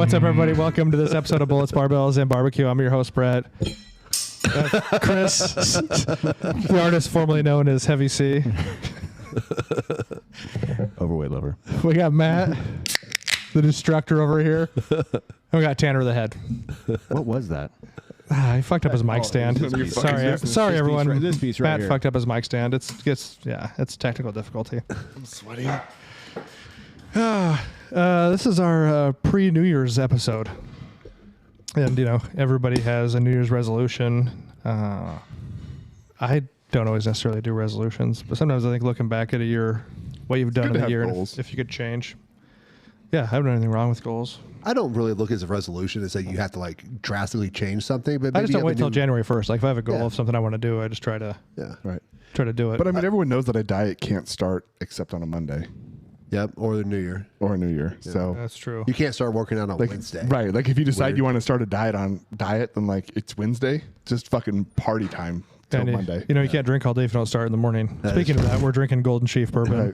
What's up, everybody? Welcome to this episode of Bullets, Barbells, and Barbecue. I'm your host, Brett. Chris, the artist formerly known as Heavy C. Overweight lover. We got Matt, the Destructor over here. And we got Tanner the Head. What was that? He fucked up his mic stand. Sorry, everyone. This piece right Matt here. fucked up his mic stand. It's technical difficulty. I'm sweating. This is our pre-New Year's episode. And, everybody has a New Year's resolution. I don't always necessarily do resolutions, but sometimes I think looking back at a year, what you've done in the year, and if you could change. Yeah, I haven't done anything wrong with goals. I don't really look as a resolution as that you have to drastically change something. But I just don't wait till January 1st. Like if I have a goal of something I want to do, I just try to do it. But I mean, everyone knows that a diet can't start except on a Monday. Yep, or the New Year. Or a New Year. Yeah. So that's true. You can't start working out on Wednesday. Right. Like if you decide you want to start a diet, then it's Wednesday. Just fucking party time till Monday. You can't drink all day if you don't start in the morning. Speaking of that, we're drinking Golden Chief bourbon.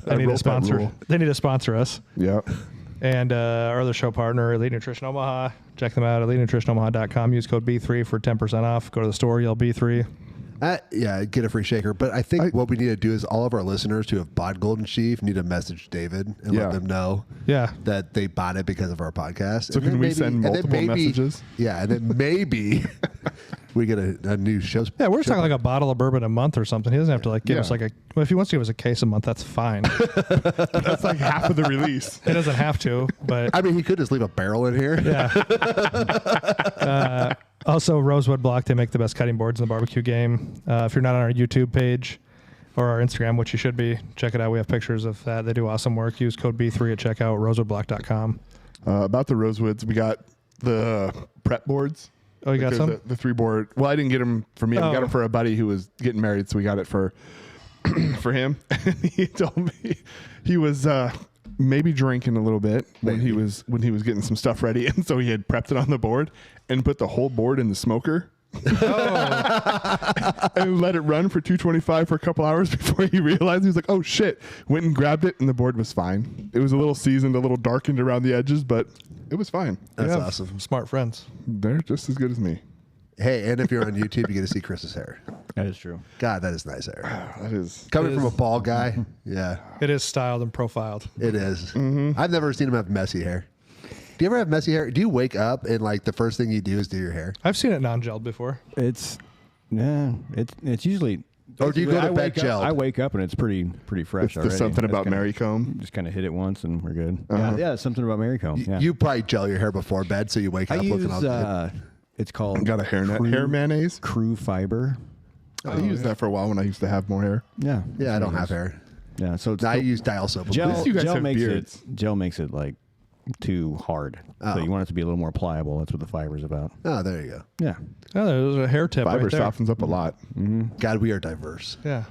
They need a sponsor. They need to sponsor us. Yeah. And our other show partner, Elite Nutrition Omaha. Check them out at EliteNutritionOmaha.com. Use code B3 for 10% off. Go to the store, yell B3. Get a free shaker. But I think what we need to do is all of our listeners who have bought Golden Chief need to message David and let them know that they bought it because of our podcast. So can we send multiple messages? Yeah, and then maybe we get a new show. Yeah, we're just talking like a bottle of bourbon a month or something. He doesn't have to give us if he wants to give us a case a month, that's fine. That's like half of the release. He doesn't have to, but I mean, he could just leave a barrel in here. Yeah. Also, Rosewood Block, they make the best cutting boards in the barbecue game. If you're not on our YouTube page or our Instagram, which you should be, check it out. We have pictures of that. They do awesome work. Use code B3 at checkout, rosewoodblock.com. About the Rosewoods, we got the prep boards. Oh, you got some? The 3-board. Well, I didn't get them for me. We got them for a buddy who was getting married, so we got it for him. He told me he was maybe drinking a little bit when he was getting some stuff ready, and so he had prepped it on the board and put the whole board in the smoker. And let it run for 225 for a couple hours before he realized. He was like, oh shit, went and grabbed it and the board was fine. It was a little seasoned, a little darkened around the edges, but it was fine. That's awesome. Smart friends. They're just as good as me. Hey, and if you're on YouTube, you get to see Chris's hair. That is true. God, that is nice hair. That is coming from a bald guy. Yeah, it is styled and profiled. It is. I've never seen him have messy hair. Do you ever have messy hair? Do you wake up and the first thing you do is do your hair? I've seen it non-gelled before. It's usually. Or do you go to bed gelled? I wake up and it's pretty fresh. There's something about Mary Comb. Just kind of hit it once and we're good. Yeah, something about Mary Comb. Yeah. You probably gel your hair before bed, so you wake up looking all good. It's called. I got a hair mayonnaise. Crew Fiber. I used that for a while when I used to have more hair. Yeah. Yeah, I don't have hair. Yeah, so I use dial soap. Gel, you guys have makes beards. Gel makes it too hard. So you want it to be a little more pliable. That's what the fiber's about. Oh, there you go. Yeah. Oh, there's a hair tip Fiber right there. softens up a lot. God, we are diverse. Yeah.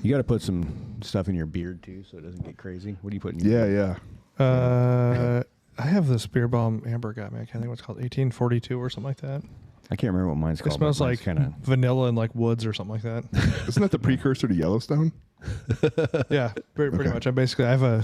You got to put some stuff in your beard too, so it doesn't get crazy. What do you put in your beard? Yeah. I have this beer balm Amber got me. I can't think what it's called, 1842 or something like that. I can't remember what mine's called. It smells like kinda vanilla and woods or something like that. Isn't that the precursor to Yellowstone? Yeah, pretty much. I have a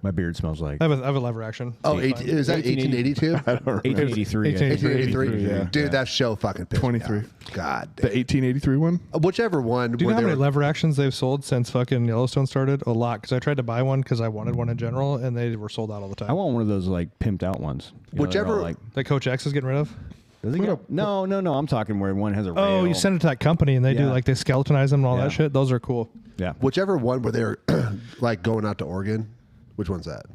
My beard smells like. I have a lever action. Oh, is that 1882? 1883. 1883. Yeah. Dude, that show fucking pissed 23. me off. God The damn. 1883 one? Whichever one. Do you know how many lever actions they've sold since fucking Yellowstone started? A lot, because I tried to buy one because I wanted one in general, and they were sold out all the time. I want one of those pimped out ones. Whichever. That Coach X is getting rid of? Does it get, no. I'm talking where one has a rail. Oh, you send it to that company, and they do they skeletonize them and all Yeah. that shit. Those are cool. Yeah. Whichever one where they're going out to Oregon. Which one's that?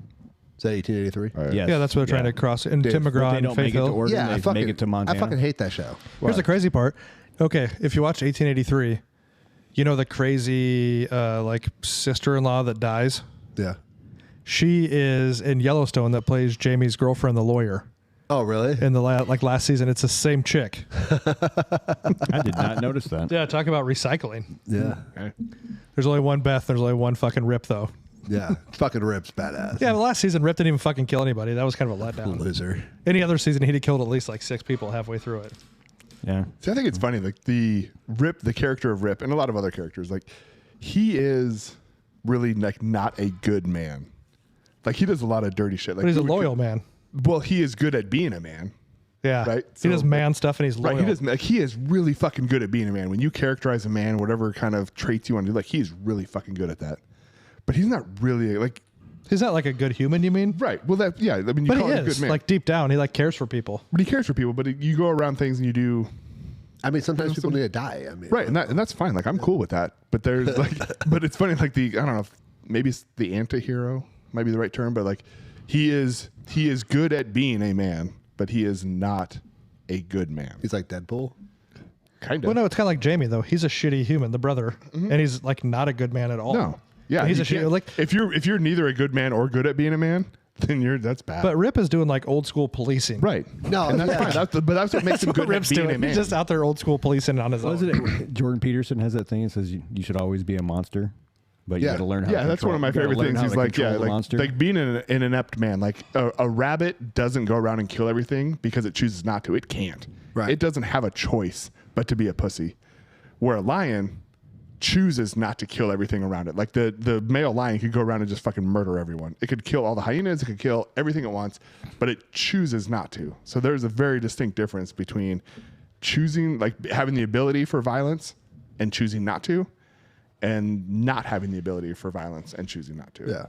Is that 1883? Yeah, that's what they're trying to cross. And Tim McGraw and Faith Hill. Oregon, Yeah, they make it to Montana. I fucking hate that show. Here's the crazy part. Okay, if you watch 1883, you know the crazy sister-in-law that dies? Yeah. She is in Yellowstone that plays Jamie's girlfriend, the lawyer. Oh, really? In the last season, it's the same chick. I did not notice that. Yeah, talk about recycling. Yeah. Okay. There's only one Beth. There's only one fucking Rip, though. Yeah. Fucking Rip's badass. Yeah, the last season, Rip didn't even fucking kill anybody. That was kind of a letdown. Loser. Any other season, he'd have killed at least 6 people halfway through it. Yeah. See, I think it's funny. The character of Rip, and a lot of other characters, he is really not a good man. Like he does a lot of dirty shit. Like but he's a loyal man. Well, he is good at being a man. Yeah. Right. He does man stuff and he's loyal. Right. He is really fucking good at being a man. When you characterize a man, whatever kind of traits you want to do, like he's really fucking good at that. But he's not really like. He's not like a good human, you mean? Right. Well, I mean, you but call he him a good is. man. Like deep down, he like cares for people. But he cares for people. But you go around things and you do. I mean, sometimes people need to die. I mean, right, and that's fine. Like I'm cool with that. But there's like, but it's funny. Like I don't know, maybe it's the anti-hero might be the right term, but like he is good at being a man, but he is not a good man. He's like Deadpool. Kind of. Well, no, it's kind of like Jamie though. He's a shitty human, the brother, and he's like not a good man at all. No. Yeah, he's a shitty. Like if you're neither a good man or good at being a man, then that's bad. But Rip is doing like old school policing. Right. No, and that's fine. But that's what makes him good Rip's at being doing. a man. He's just out there old school policing on his own. Wasn't it Jordan Peterson has that thing that says you should always be a monster, but you got to learn how. Yeah, to that's one of my favorite things. He's like, like being an inept man. Like a rabbit doesn't go around and kill everything because it chooses not to. It can't. Right. It doesn't have a choice but to be a pussy. Where a lion chooses not to kill everything around it. Like the male lion could go around and just fucking murder everyone. It could kill all the hyenas. It could kill everything it wants, but it chooses not to. So there's a very distinct difference between choosing, like having the ability for violence and choosing not to, and not having the ability for violence and choosing not to. Yeah.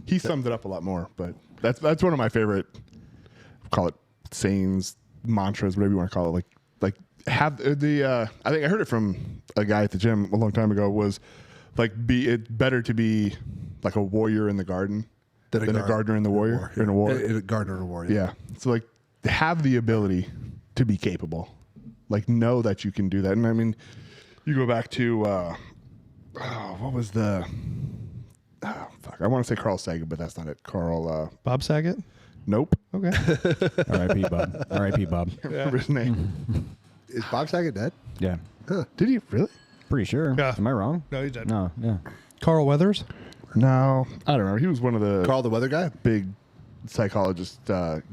He summed it up a lot more, but that's one of my favorite, call it sayings, mantras, whatever you want to call it. Like have the I think I heard it from a guy at the gym a long time ago, was like it better to be like a warrior in the garden than a gardener in the warrior in a war. A gardener in a war. Yeah. So like have the ability to be capable. Like know that you can do that. And I mean, you go back to what was the I want to say Carl Sagan, but that's not it. Bob Saget? Nope. Okay. R.I.P. Bob. R.I.P. Bob. I remember his name. Is Bob Saget dead? Yeah. Huh. Did he really? Pretty sure. Yeah. Am I wrong? No, he's dead. No. Yeah. Carl Weathers? No, I don't remember. He was one of the Carl the weather guy? big psychologists.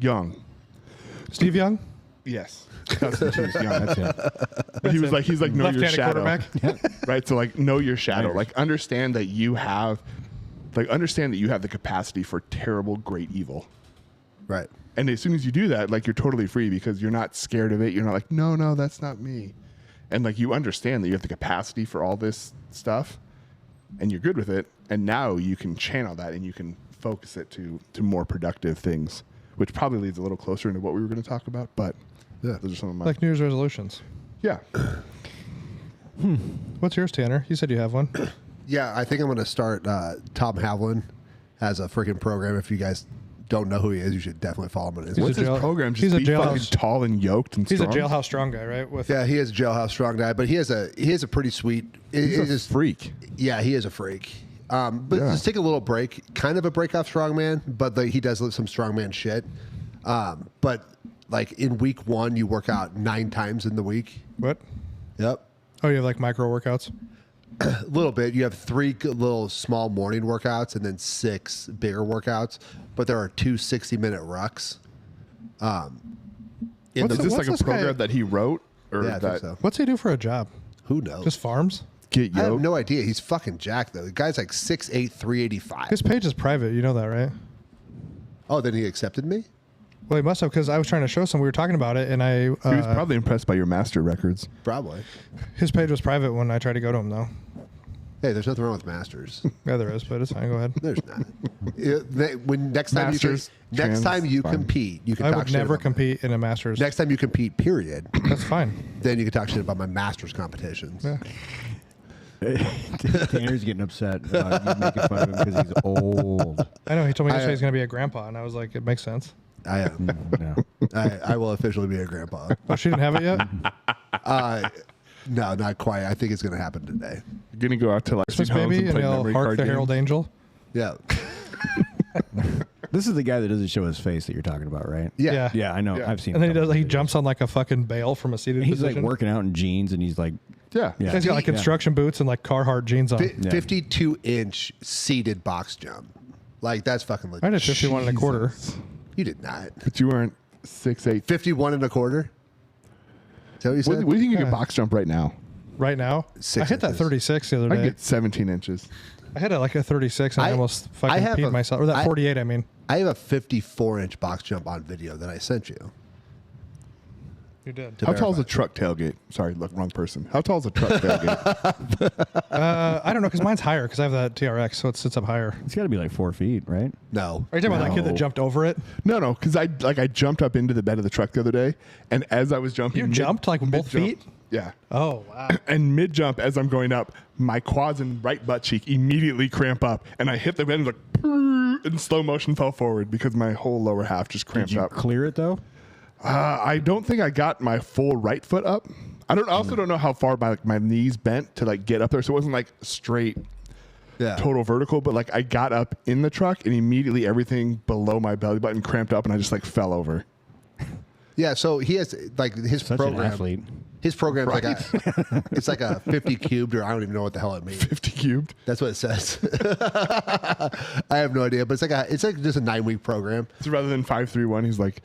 Young. Steve Young? Yes. That's what he was young. That's it. But he's like know your Left-handed shadow. quarterback? Right. So like know your shadow. Irish. Like understand that you have the capacity for terrible, great evil. Right. And as soon as you do that, like you're totally free because you're not scared of it. You're not like, no, that's not me. And like you understand that you have the capacity for all this stuff and you're good with it. And now you can channel that and you can focus it to more productive things, which probably leads a little closer into what we were going to talk about. But yeah, those are some of my Like New Year's resolutions. Yeah. What's yours, Tanner? You said you have one. Yeah, I think I'm going to start. Tom Havlin has a freaking program. If you guys don't know who he is, you should definitely follow him on Instagram. What's his program? Just he's a be fucking jailhouse- tall and yoked and He's strong? a jailhouse strong guy, right? Yeah, he is a jailhouse strong guy, but he has a pretty sweet. He's a freak. Yeah, he is a freak. But just take a little break, kind of a break off strongman, but he does some strongman shit. But like in week 1, you work out 9 times in the week. What? Yep. Oh, you have like micro workouts? A little bit. You have 3 little small morning workouts and then 6 bigger workouts, but there are 2 60-minute rucks. Is this like a program that he wrote? Or Yeah, I think so. What's he do for a job? Who knows? Just farms? Get I have yoked? no idea. He's fucking jacked though. The guy's like 6'8", 385. His page is private. You know that, right? Oh, then he accepted me? Well, he must have, because I was trying to show some. We were talking about it, and He was probably impressed by your master records. Probably. his page was private when I tried to go to him, though. Hey, there's nothing wrong with masters. Yeah, there is, but it's fine. Go ahead. There's not. When next time Masters, next time you fine. compete, you can I talk would shit never about my- compete in a Masters. Next time you compete, period, That's fine. then you can talk shit about my masters competitions. Yeah. Tanner's getting upset about you making fun of him because he's old. I know. He told me yesterday he's going to be a grandpa, and I was like, it makes sense. I am. No. I will officially be a grandpa. Oh, she didn't have it yet? No, not quite. I think it's going to happen today. You're going to go out to like Christmas homes baby, and and play he'll memory hark card the games? Herald Angel. Yeah. This is the guy that doesn't show his face that you're talking about, right? Yeah. Yeah, I know. Yeah. I've seen. And then a couple he videos. jumps on like a fucking bale from a seated He's position. like working out in jeans, and he's like, Yeah. yeah. He's got like construction boots and like Carhartt jeans on. 52-inch seated box jump. Like, that's fucking legit. I did 51 and a quarter. You did not. But you weren't 6'8". 51 and a quarter? Is that what you What said? do you think you Yeah. can box jump right now? Right now, 6 I hit that inches. 36 the other I can day. get 17 inches. I had like a 36 and I almost fucking peed myself. Or that 48, I mean. I have a 54-inch box jump on video that I sent you. You did. How tall is a truck tailgate? Sorry, look, wrong person. How tall is a truck tailgate? I don't know, because mine's higher, because I have that TRX, so it sits up higher. It's got to be like 4 feet, right? No. Are you talking about that kid that jumped over it? No, because I jumped up into the bed of the truck the other day, and as I was jumping, You jumped like both feet? Yeah. Oh, wow. And mid jump, as I'm going up, my quads and right butt cheek immediately cramp up, and I hit the bed and like in slow motion fell forward because my whole lower half just cramped Did you up. clear it though? I don't think I got my full right foot up. I also don't know how far my knees bent to like get up there, so it wasn't like straight, total vertical. But like I got up in the truck, and immediately everything below my belly button cramped up, and I just like fell over. Yeah, so he has like his Such program. an athlete. His program's like it's like a 50 cubed, or I don't even know what the hell it means. 50 cubed. That's what it says. I have no idea, but it's like just a 9-week program. So rather than 5-3-1, he's like,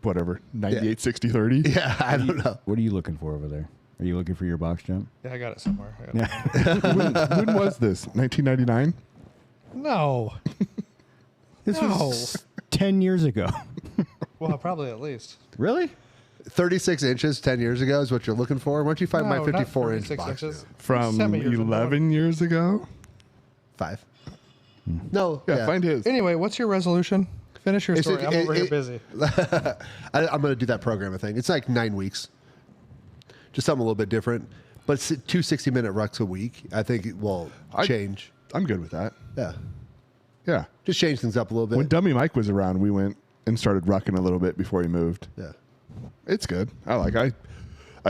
whatever, 98-60-30. Yeah, I don't know. What are you looking for over there? Are you looking for your box jump? Yeah, I got it somewhere. When was this? 1999? No. This was 10 years ago. Well, probably at least. Really? 36 inches 10 years ago is what you're looking for. Why don't you find my 54-inch box jump? From 11 years ago? 5. No. Yeah, find his. Anyway, what's your resolution? Finish your story. I'm over here busy. I'm going to do that programming thing. It's like 9 weeks. Just something a little bit different. But 2 60-minute rucks a week, I think it will change. I'm good with that. Yeah. Yeah. Just change things up a little bit. When Dummy Mike was around, we went and started rucking a little bit before he moved. Yeah. It's good. I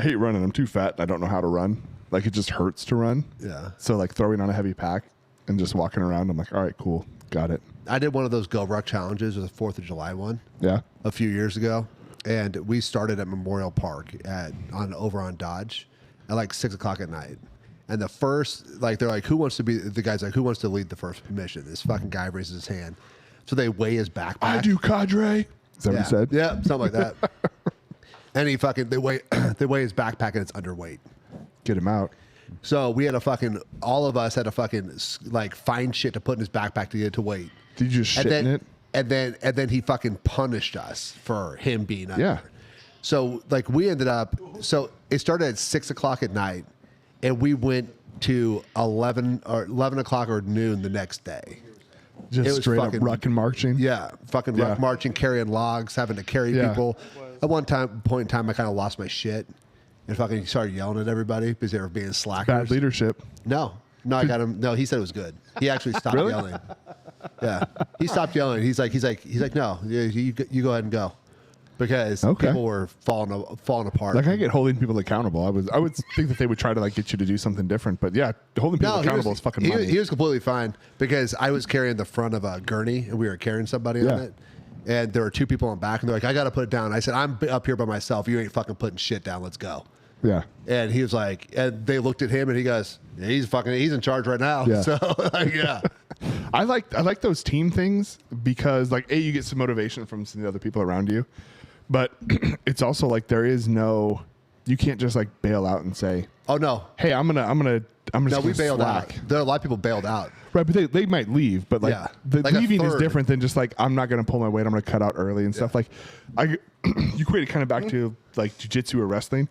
hate running. I'm too fat and I don't know how to run. Like it just hurts to run. Yeah. So like throwing on a heavy pack and just walking around, I'm like, all right, cool. Got it. I did one of those Go Ruck challenges, the 4th of July one. Yeah. A few years ago. And we started at Memorial Park over on Dodge at like 6 o'clock at night. And the first, like, they're like, who wants to lead the first mission? This fucking guy raises his hand. So they weigh his backpack. I do, cadre. Is that what he said? Yeah, something like that. And they weigh his backpack and it's underweight. Get him out. So we had all of us had to like find shit to put in his backpack to get it to weight. Did you just shit in it? And then he fucking punished us for him being under. Yeah. So like we ended up, so it started at 6 o'clock at night and we went to 11 o'clock or noon the next day. Just straight up ruck and marching. Yeah, ruck marching, carrying logs, having to carry people. At one point in time, I kind of lost my shit and fucking started yelling at everybody because they were being slackers. Bad leadership. No, I got him. No, he said it was good. He actually stopped yelling. Yeah, he stopped yelling. He's like, no, you go ahead and go, because people were falling apart. Like I get holding people accountable. I would think that they would try to like get you to do something different, but yeah, holding people accountable is fucking money. He was completely fine because I was carrying the front of a gurney and we were carrying somebody on it. And there were 2 people on back, and they're like, I got to put it down. I said, I'm up here by myself. You ain't fucking putting shit down. Let's go. Yeah. And he was like, and they looked at him, and he goes, yeah, he's in charge right now. Yeah. So, like, yeah. I like those team things because, like, you get some motivation from some of the other people around you. But it's also like you can't just like bail out and say, Oh, no. hey, I'm just No, we bailed slack. out. There are a lot of people bailed out. Right, but they might leave, but like the Like a leaving is third. different than just like I'm not going to pull my weight. I'm going to cut out early and stuff. Like you equate it kind of back to like jiu-jitsu or wrestling.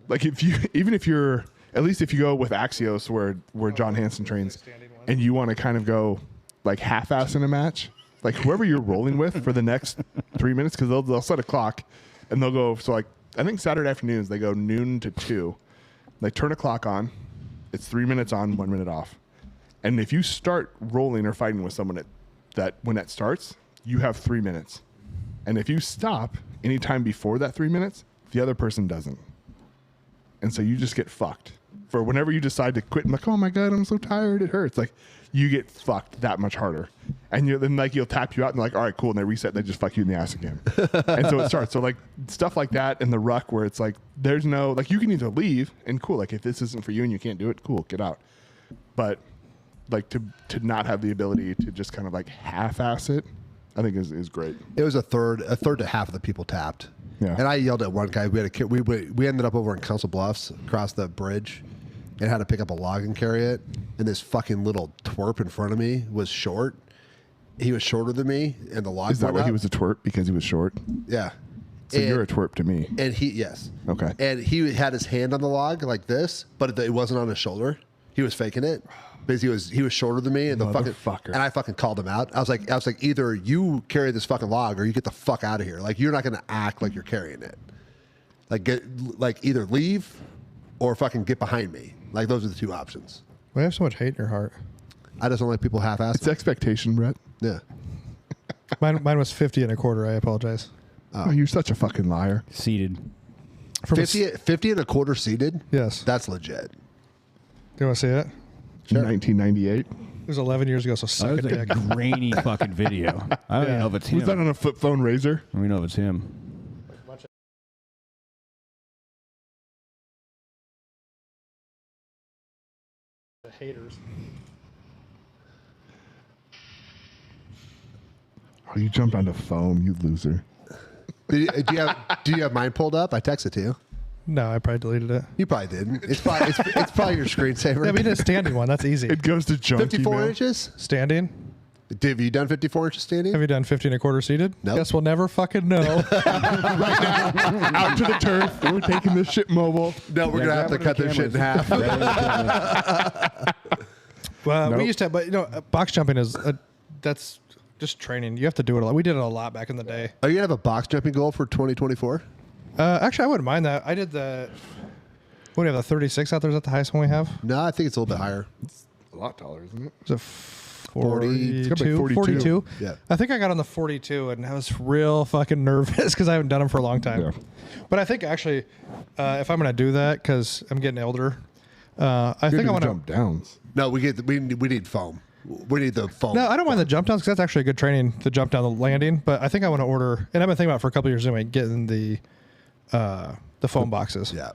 Like if you at least if you go with Axios where John Hansen trains, and you want to kind of go like half-ass in a match, like whoever you're rolling with for the next 3 minutes, because they'll set a clock and they'll go. So like I think Saturday afternoons they go noon to 2. They turn a clock on. It's 3 minutes on, 1 minute off. And if you start rolling or fighting with someone when that starts, you have 3 minutes. And if you stop anytime before that 3 minutes, the other person doesn't. And so you just get fucked. For whenever you decide to quit, I'm like, oh my God, I'm so tired, it hurts. Like you get fucked that much harder. And then like you'll tap you out and they're like, all right, cool. And they reset and they just fuck you in the ass again. And so it starts. So like stuff like that in the ruck where it's like there's no, like you can either leave and cool, like if this isn't for you and you can't do it, cool, get out. But like to not have the ability to just kind of like half-ass it, I think is great. It was a third to half of the people tapped. Yeah. And I yelled at one guy. We ended up over in Council Bluffs across the bridge. and had to pick up a log and carry it. And this fucking little twerp in front of me was short. He was shorter than me, and the log. Is that why he was a twerp? Because he was short? Yeah. So you're a twerp to me. And yes. Okay. And he had his hand on the log like this, but it wasn't on his shoulder. He was faking it because he was shorter than me, and and I fucking called him out. I was like, either you carry this fucking log or you get the fuck out of here. Like, you're not gonna act like you're carrying it. Like either leave or fucking get behind me. Like, those are the two options. Why do you have so much hate in your heart? I just don't like people half-assed. It's expectation, Brett. Yeah. Mine was 50 and a quarter. I apologize. Oh, you're such a fucking liar. Seated. From 50 and a quarter seated? Yes. That's legit. Do you want to see it? Sure. 1998. It was 11 years ago, so suck That a was a dick. grainy fucking video. I don't know if it's him. Was that on a flip phone Razor? I don't know if it's him. The haters. Oh, you jumped onto foam, you loser. Do you have mine pulled up? I texted to you. No, I probably deleted it. You probably didn't. It's probably your screensaver. Yeah, we did a standing one. That's easy. It goes to junk 54 email. inches? Standing. Have you done 54 inches standing? Have you done 50 and a quarter seated? Nope. Guess we'll never fucking know. Out to the turf. We're taking this shit mobile. No, we're going to have to cut this shit in half. Well, Nope. we used to, but box jumping that's just training. You have to do it a lot. We did it a lot back in the day. Are you going to have a box jumping goal for 2024? Actually, I wouldn't mind that. I did what do we have, the 36 out there? Is that the highest one we have? No, I think it's a little bit higher. A lot taller, isn't it? Is it 42? It's gotta be 42. Yeah. I think I got on the 42, and I was real fucking nervous because I haven't done them for a long time. Yeah. But I think actually, if I'm going to do that, because I'm getting older, I think I want to jump downs. No, we need foam. We need the foam. No, I don't mind the jump downs because that's actually a good training to jump down the landing. But I think I want to order, and I've been thinking about it for a couple of years anyway, getting the foam boxes. Yeah.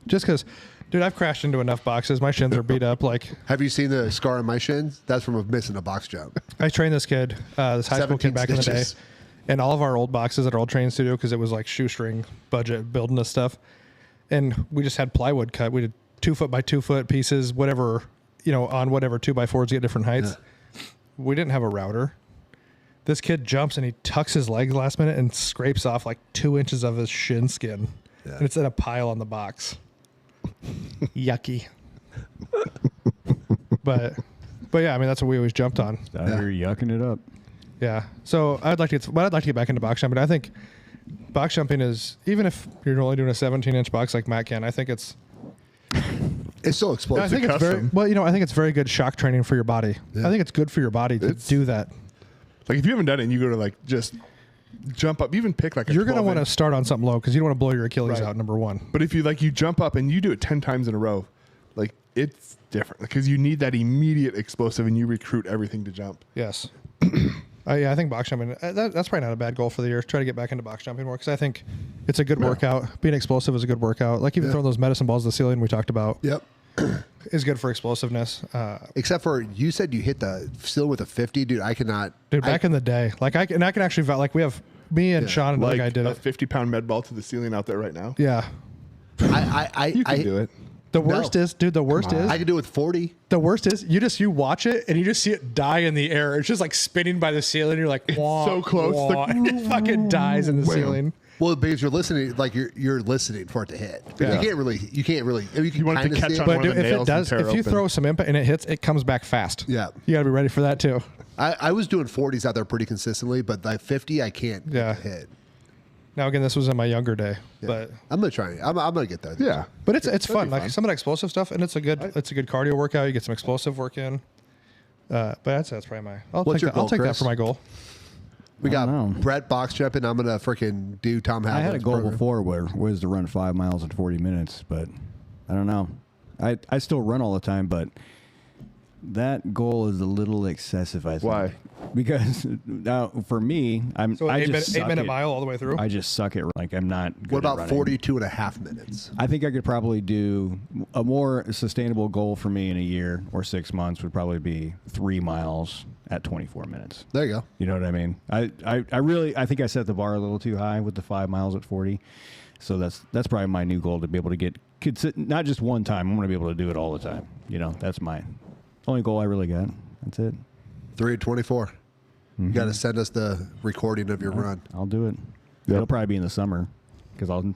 Just because, dude, I've crashed into enough boxes. My shins are beat up. Like, Have you seen the scar on my shins? That's from missing a box jump. I trained this kid, this high school 17 kid back in the day, stitches. and all of our old boxes at our old training studio, because it was like shoestring budget building this stuff, and we just had plywood cut. We did 2 foot by 2 foot pieces, whatever, on whatever 2x4s to get different heights. Yeah. We didn't have a router. This kid jumps and he tucks his legs last minute and scrapes off like 2 inches of his shin skin, and it's in a pile on the box. Yucky. but yeah, I mean, that's what we always jumped on. Out here yucking it up. Yeah. So I'd like to get back into box jumping. I think box jumping is, even if you're only doing a 17-inch box like Matt can, I think it's It's so explosive. I think it's very well. I think it's very good shock training for your body. Yeah. I think it's good for your body to do that. Like, if you haven't done it and you go to, like, just jump up, even pick, like, a You're going to 12 want to inch. start on something low because you don't want to blow your Achilles Right. out, number one. But if you, like, you jump up and you do it 10 times in a row, like, it's different because you need that immediate explosive and you recruit everything to jump. Yes. Yeah, I think box jumping, that's probably not a bad goal for the year. Try to get back into box jumping more because I think it's a good workout. Being explosive is a good workout. Like even throwing those medicine balls to the ceiling we talked about Yep. is good for explosiveness. Except for you said you hit the ceiling with a 50, dude. I cannot. Dude, back in the day, like I can actually, like we have me and Sean and Like another guy did a it. 50-pound med ball to the ceiling out there right now. Yeah. You can do it. The worst is, dude, the worst is, I can do it with 40. the worst is you watch it and you just see it die in the air. It's just like spinning by the ceiling. You're like, wah, so close, wah, like, and it fucking dies in the wham. ceiling. Well, because you're listening, like you're listening for it to hit. Yeah. You can't really. You can You want it to kinda catch see on But one of dude, the if it nails and does, tear if you open. throw some impact and it hits, it comes back fast. Yeah. You got to be ready for that too. I was doing 40s out there pretty consistently, but like 50, I can't hit. Now again, this was in my younger day, Yeah. but I'm gonna try. I'm gonna get there. Yeah. it's fun. be Like fun. some of that explosive stuff, and it's a good cardio workout. You get some explosive work in. But that's probably my. I'll What's take your that. I'll goal, take that Chris? for my goal. We I got don't know. Brett box jumping. I'm gonna freaking do Tom Hallin's I had a goal program. before where was to run 5 miles in 40 minutes, but I don't know. I still run all the time, but that goal is a little excessive, I think. Why? Because now for me, So I an just 8 suck minute at- mile all the way through. I just suck at like I'm not good What at about running. 42 and a half minutes? I think I could probably do a more sustainable goal for me in a year or 6 months would probably be 3 miles at 24 minutes. There you go. You know what I mean? I think I set the bar a little too high with the 5 miles at 40. So that's probably my new goal, to be able to get not just one time. I'm going to be able to do it all the time. You know, that's my only goal I really got. That's it. 3 at 24. You got to send us the recording of your run. I'll do it. It'll probably be in the summer because I'll.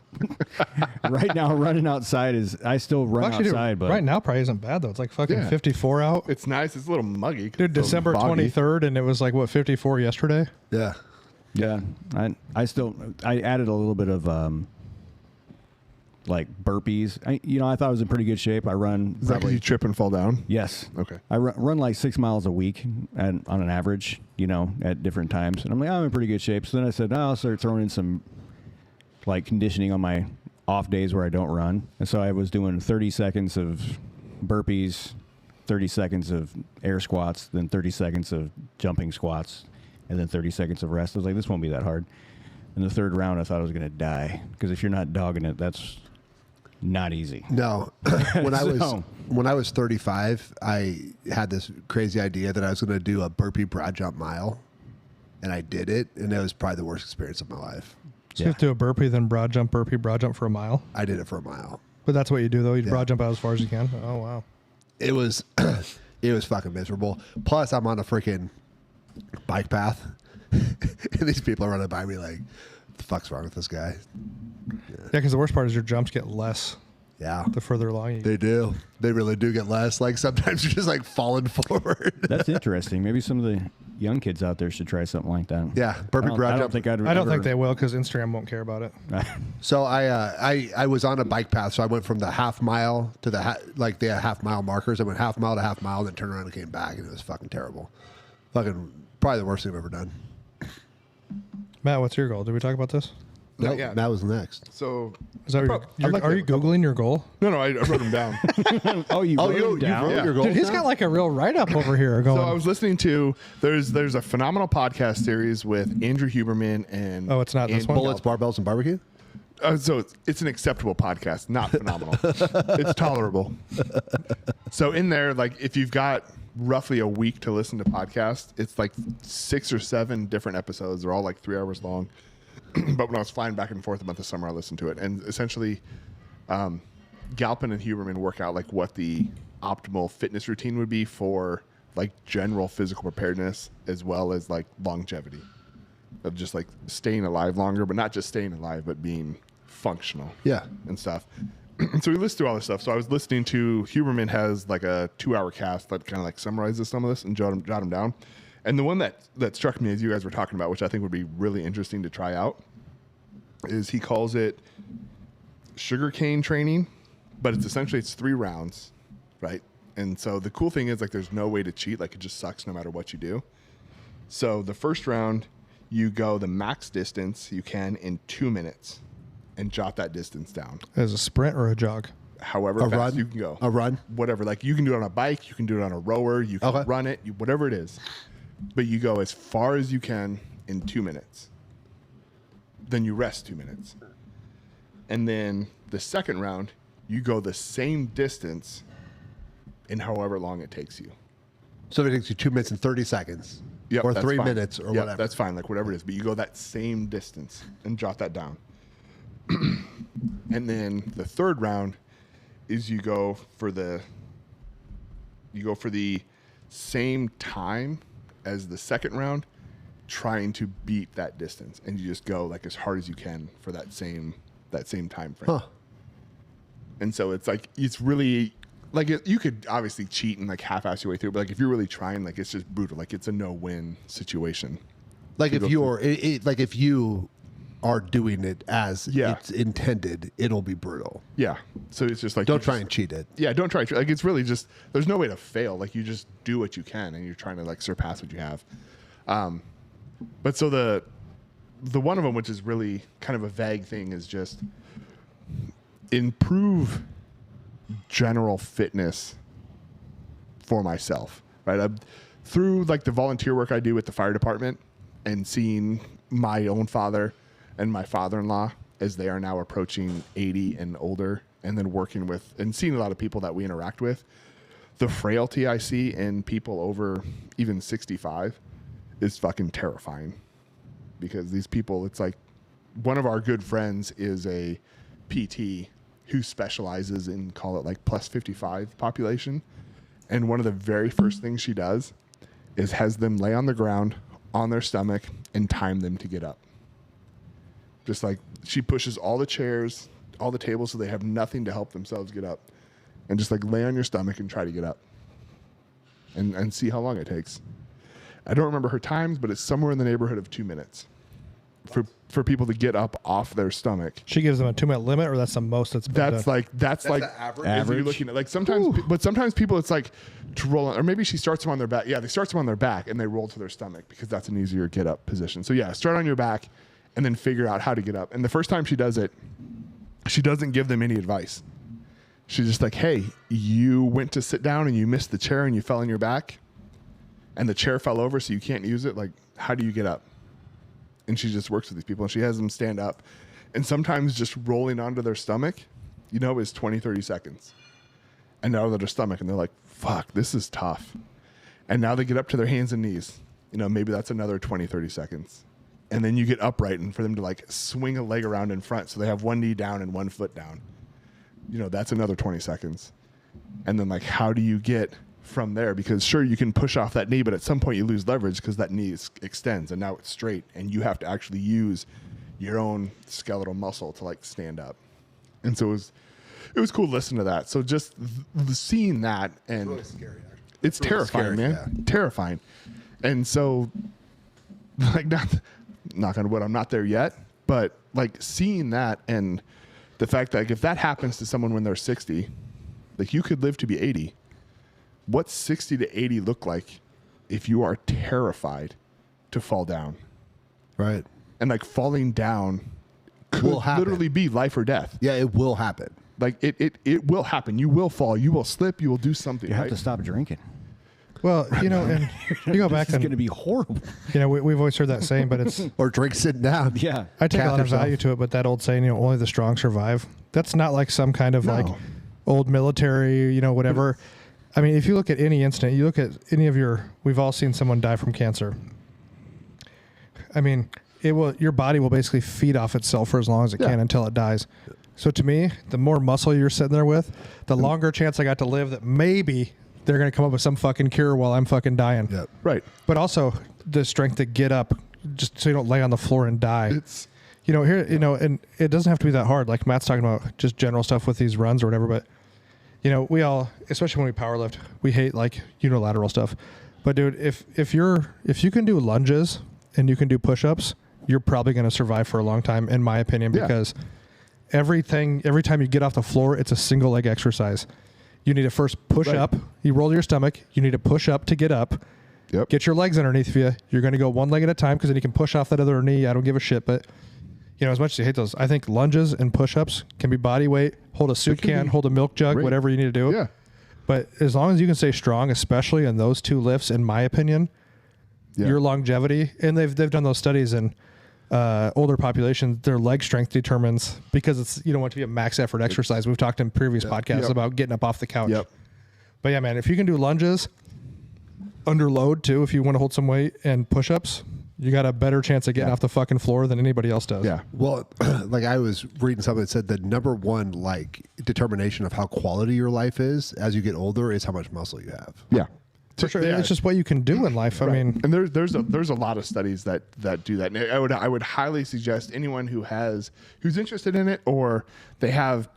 Right now, running outside I still run outside, but right now probably isn't bad though. It's like fucking Yeah. 54 out. It's nice. It's a little muggy. Dude, December 23rd, and it was like what 54 yesterday. Yeah. yeah, I added a little bit of like burpees. I thought I was in pretty good shape. I run Is that 'cause you trip and fall down? Yes. Okay. I run like 6 miles a week on an average, at different times. And I'm like, I'm in pretty good shape. So then I said, I'll start throwing in some like conditioning on my off days where I don't run. And so I was doing 30 seconds of burpees, 30 seconds of air squats, then 30 seconds of jumping squats, and then 30 seconds of rest. I was like, this won't be that hard. In the third round, I thought I was going to die because if you're not dogging it, that's not easy. No. When I was 35, I had this crazy idea that I was going to do a burpee broad jump mile, and I did it, and it was probably the worst experience of my life. So you have to do a burpee, then broad jump, burpee, broad jump for a mile. I did it for a mile. But that's what you do though. You broad jump out as far as you can. Oh wow. It was fucking miserable. Plus, I'm on a freaking bike path, and these people are running by me like, "What the fuck's wrong with this guy?" Yeah, because the worst part is your jumps get less Yeah, the further along you they do. They really do get less. Like sometimes you're just like falling forward. That's interesting. Maybe some of the young kids out there should try something like that. Yeah, burpee broad I jump. don't think I'd I don't ever- think they will because Instagram won't care about it. So I was on a bike path. So I went from the half mile to the half mile markers. I went half mile to half mile, then turned around and came back, and it was fucking terrible. Fucking probably the worst thing I've ever done. Matt, what's your goal? Did we talk about this? No, Not yet. that was next. So Is that Pro- I'd like are to- you Googling your goal? no, I wrote them down. Oh, you wrote them down? wrote Yeah. your goals Dude, he's down? got like a real write up over here going. So I was listening to there's a phenomenal podcast series with Andrew Huberman and Oh, it's not this one? Bullets, barbells, and barbecue. So it's an acceptable podcast, not phenomenal. It's tolerable. So in there, like if you've got roughly a week to listen to podcasts, it's like 6 or 7 different episodes. They're all like 3 hours long. But when I was flying back and forth about the summer, I listened to it, and essentially, Galpin and Huberman work out like what the optimal fitness routine would be for like general physical preparedness as well as like longevity of just like staying alive longer, but not just staying alive, but being functional. Yeah. And stuff. So we listened to all this stuff. So I was listening to Huberman has like a 2-hour cast that kind of like summarizes some of this and jot them down. And the one that struck me as you guys were talking about, which I think would be really interesting to try out, is he calls it sugarcane training, but it's 3 rounds, right? And so the cool thing is like there's no way to cheat. Like it just sucks no matter what you do. So the first round, you go the max distance you can in 2 minutes and jot that distance down. As a sprint or a jog? However A fast run? you can go. A run? Whatever. Like you can do it on a bike, you can do it on a rower, you can Okay. run it, whatever it is. But you go as far as you can in 2 minutes. Then you rest 2 minutes. And then the second round, you go the same distance in however long it takes you. So if it takes you 2 minutes and 30 seconds, Yep, or that's 3 fine. minutes, or Yep, whatever. That's fine, like whatever it is. But you go that same distance and jot that down. And then the third round is you go for the same time as the second round, trying to beat that distance, and you just go like as hard as you can for that same time frame. Huh. And so it's like it's really like you could obviously cheat and like half-ass your way through, but like if you're really trying, like it's just brutal. Like it's a no-win situation. Like to if go you're, like if you are doing it as Yeah. it's intended, it'll be brutal. Yeah. So it's just like Don't you try just- and cheat it. Yeah, don't try. Like it's really just there's no way to fail. Like you just do what you can, and you're trying to like surpass what you have. But so the one of them, which is really kind of a vague thing, is just improve general fitness for myself. Right, through like the volunteer work I do with the fire department, and seeing my own father and my father-in-law as they are now approaching 80 and older, and then working with and seeing a lot of people that we interact with, the frailty I see in people over even 65 is fucking terrifying. Because these people, it's like one of our good friends is a PT, who specializes in, call it like plus 55 population. And one of the very first things she does is has them lay on the ground on their stomach and time them to get up. Just like she pushes all the chairs, all the tables, so they have nothing to help themselves get up, and just like lay on your stomach and try to get up and see how long it takes. I don't remember her times, but it's somewhere in the neighborhood of 2 minutes for people to get up off their stomach. She gives them a 2 minute limit, or that's the most that's been That's done? like the average? You're looking at like sometimes, but sometimes people it's like to roll on, or maybe she starts them on their back. Yeah, they start them on their back and they roll to their stomach because that's an easier get up position. So yeah, start on your back and then figure out how to get up. And the first time she does it, she doesn't give them any advice. She's just like, hey, you went to sit down and you missed the chair and you fell on your back and the chair fell over so you can't use it. Like, how do you get up? And she just works with these people and she has them stand up. And sometimes just rolling onto their stomach, you know, is 20, 30 seconds. And now they're on their stomach and they're like, fuck, this is tough. And now they get up to their hands and knees. You know, maybe that's another 20, 30 seconds. And then you get upright and for them to like swing a leg around in front. So they have one knee down and 1 foot down. You know, that's another 20 seconds. And then like, how do you get from there? Because sure, you can push off that knee, but at some point you lose leverage because that knee extends and now it's straight and you have to actually use your own skeletal muscle to like stand up. And so it was cool listening to that. So just seeing that, and Really scary, actually. it's Really terrifying, scary, man. yeah. Terrifying. And so like knock on wood, I'm not there yet, but like seeing that and the fact that like, if that happens to someone when they're 60, like you could live to be 80. What's 60 to 80 look like if you are terrified to fall down? Right. And like falling down could Will happen. literally be life or death. Yeah, it will happen. Like it will happen. You will fall. You will slip. You will do something. You have right? to stop drinking. Well, you know, and you go back This is and going to be horrible. you know we've always heard that saying, but it's Or drink sitting down. Yeah. I take a Cap lot of yourself. value to it. But that old saying, you know, only the strong survive. That's not like some kind of No. like old military, you know, whatever. I mean, if you look at any incident, you look at any of we've all seen someone die from cancer. I mean, your body will basically feed off itself for as long as it can until it dies. So to me, the more muscle you're sitting there with, the longer chance I got to live that maybe they're going to come up with some fucking cure while I'm fucking dying. Yep. Right. But also the strength to get up just so you don't lay on the floor and die. It's You know, here, you know, and it doesn't have to be that hard. Like Matt's talking about just general stuff with these runs or whatever. But, you know, we all, especially when we power lift, we hate like unilateral stuff. But dude, if you can do lunges and you can do push-ups, you're probably going to survive for a long time, in my opinion, Yeah. because every time you get off the floor, it's a single leg exercise. You need to first push Right. up. You roll your stomach. You need to push up to get up. Yep. Get your legs underneath you. You're going to go one leg at a time because then you can push off that other knee. I don't give a shit. But, you know, as much as you hate those, I think lunges and push-ups can be body weight. Hold a soup can can, be hold a milk jug, great. whatever you need to do. Yeah. But as long as you can stay strong, especially in those two lifts, in my opinion, Yeah. your longevity, and they've done those studies in older populations, their leg strength determines, because it's, you don't want it to be a max effort exercise. We've talked in previous podcasts Yep. about getting up off the couch. Yep. But yeah, man, if you can do lunges under load too, if you want to hold some weight, and push-ups, you got a better chance of getting Yeah. off the fucking floor than anybody else does. Yeah. Well, like I was reading something that said the number one like determination of how quality your life is as you get older is how much muscle you have. Yeah. For sure. Yeah. It's just what you can do in life. I mean, And there's a lot of studies that do that. And I would highly suggest anyone who's interested in it, or they have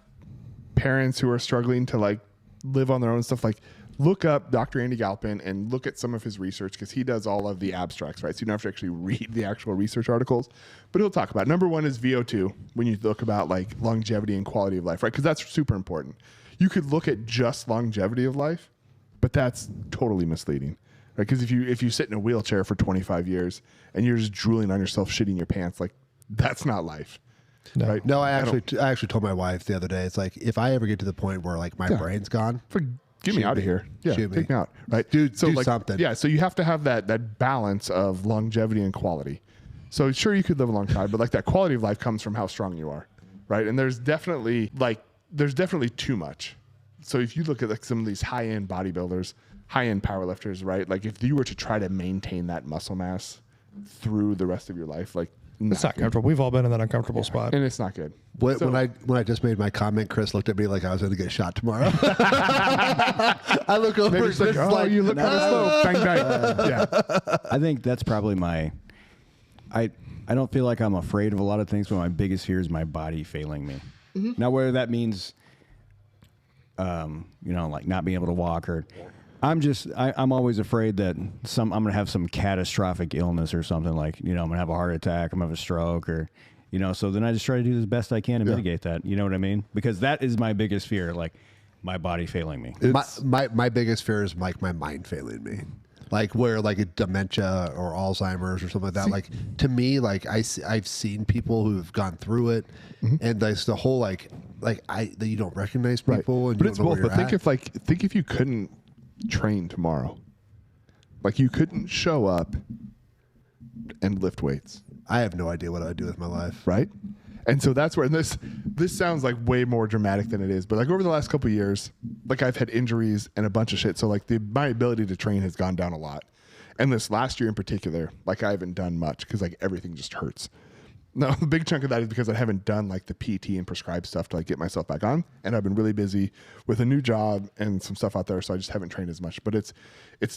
parents who are struggling to like live on their own stuff, like look up Dr. Andy Galpin and look at some of his research, because he does all of the abstracts, right? So you don't have to actually read the actual research articles, but he'll talk about number one is VO2 when you look about like longevity and quality of life, right? Because that's super important. You could look at just longevity of life, but that's totally misleading, right? Because if you sit in a wheelchair for 25 years and you're just drooling on yourself, shitting your pants, like that's not life, No. right? No, I actually told my wife the other day, it's like if I ever get to the point where like my brain's gone, Get me Shoot out of me. here. Yeah, Shoot take me. me out. Right, Do like, something. Yeah, so you have to have that balance of longevity and quality. So sure, you could live a long time, but like that quality of life comes from how strong you are, right? And there's definitely too much. So if you look at like some of these high-end bodybuilders, high-end powerlifters, right? Like if you were to try to maintain that muscle mass through the rest of your life. Like, It's not comfortable. We've all been in that uncomfortable spot. and it's not good. When I just made my comment, Chris looked at me like I was going to get shot tomorrow. I look over Maybe and it's Chris like, is oh, like, you look kind of slow. Bang, bang. Yeah. I think that's probably my. I don't feel like I'm afraid of a lot of things, but my biggest fear is my body failing me. Now, whether that means, like not being able to walk, or I'm always afraid that I'm going to have some catastrophic illness or something, like, I'm going to have a heart attack, I'm going to have a stroke, or, so then I just try to do the best I can to mitigate that. You know what I mean? Because that is my biggest fear, like my body failing me. my biggest fear is like my mind failing me. Like where like a dementia or Alzheimer's or something like that. Like to me, like I've seen people who have gone through it, and there's the whole that you don't recognize people, and But you it's don't know both. where But you're think if you couldn't train tomorrow, like you couldn't show up and lift weights, I have no idea what I'd do with my life. right? And so that's where this sounds like way more dramatic than it is. But like over the last couple of years, like I've had injuries and a bunch of shit. So like my ability to train has gone down a lot. And this last year in particular, like I haven't done much because like everything just hurts. Now, the big chunk of that is because I haven't done like the PT and prescribed stuff to like get myself back on. And I've been really busy with a new job and some stuff out there. So I just haven't trained as much. But it's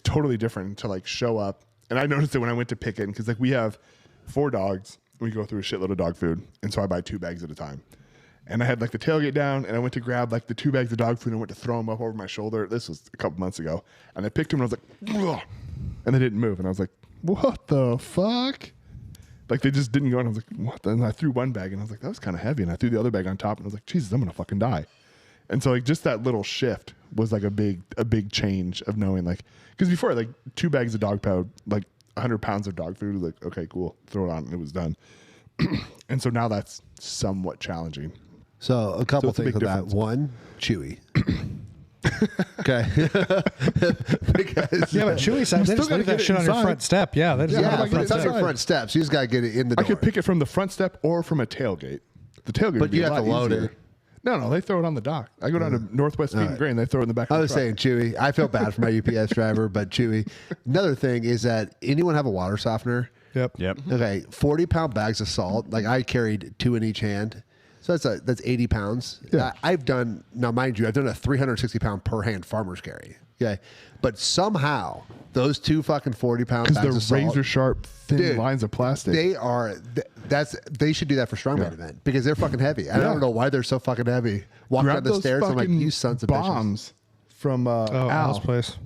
totally different to like show up. And I noticed it when I went to pick it, because like we have 4 dogs. We go through a shitload of dog food, and so I buy 2 bags at a time. And I had like the tailgate down, and I went to grab like the 2 bags of dog food and went to throw them up over my shoulder. This was a couple months ago, and I picked them and I was like, ugh, and they didn't move, and I was like, what the fuck? Like they just didn't go, and I was like, what? And I threw one bag, and I was like, that was kind of heavy, and I threw the other bag on top, and I was like, Jesus, I'm gonna fucking die. And so like just that little shift was like a big change of knowing, like, because before like 2 bags of dog pound, like 100 pounds of dog food, like, okay, cool, throw it on, and it was done. And so now that's somewhat challenging. So a couple it's a things big with that. difference. One, Chewy. Okay. Because, Yeah, but Chewy said they still just gotta leave that get it shit on your inside. front step. Yeah, they just Yeah, leave it yeah, on the but front it's on step. your front steps. You just gotta get it in the door. I could pick it from the front step or from a tailgate. The tailgate, would But be you a have to lot load easier. it. No, they throw it on the dock. I go down to Northwest Feed and Grain. They throw it in the back of I the was truck. saying Chewy. I feel bad for my UPS driver, but Chewy. Another thing is that anyone have a water softener? Yep. Okay, 40-pound bags of salt. Like I carried 2 in each hand, so that's 80 pounds. Yeah. I've done, now mind you, I've done a 360-pound per hand farmer's carry. Okay, but somehow those 2 fucking 40-pound bags Because of they're salt, razor sharp, thin Dude, lines of plastic. they are. They should do that for strongman event because they're fucking heavy. I don't know why they're so fucking heavy. Walk Grab down the those stairs, I'm like, fucking you sons of bitches. bombs from Oh, Al. Al's place.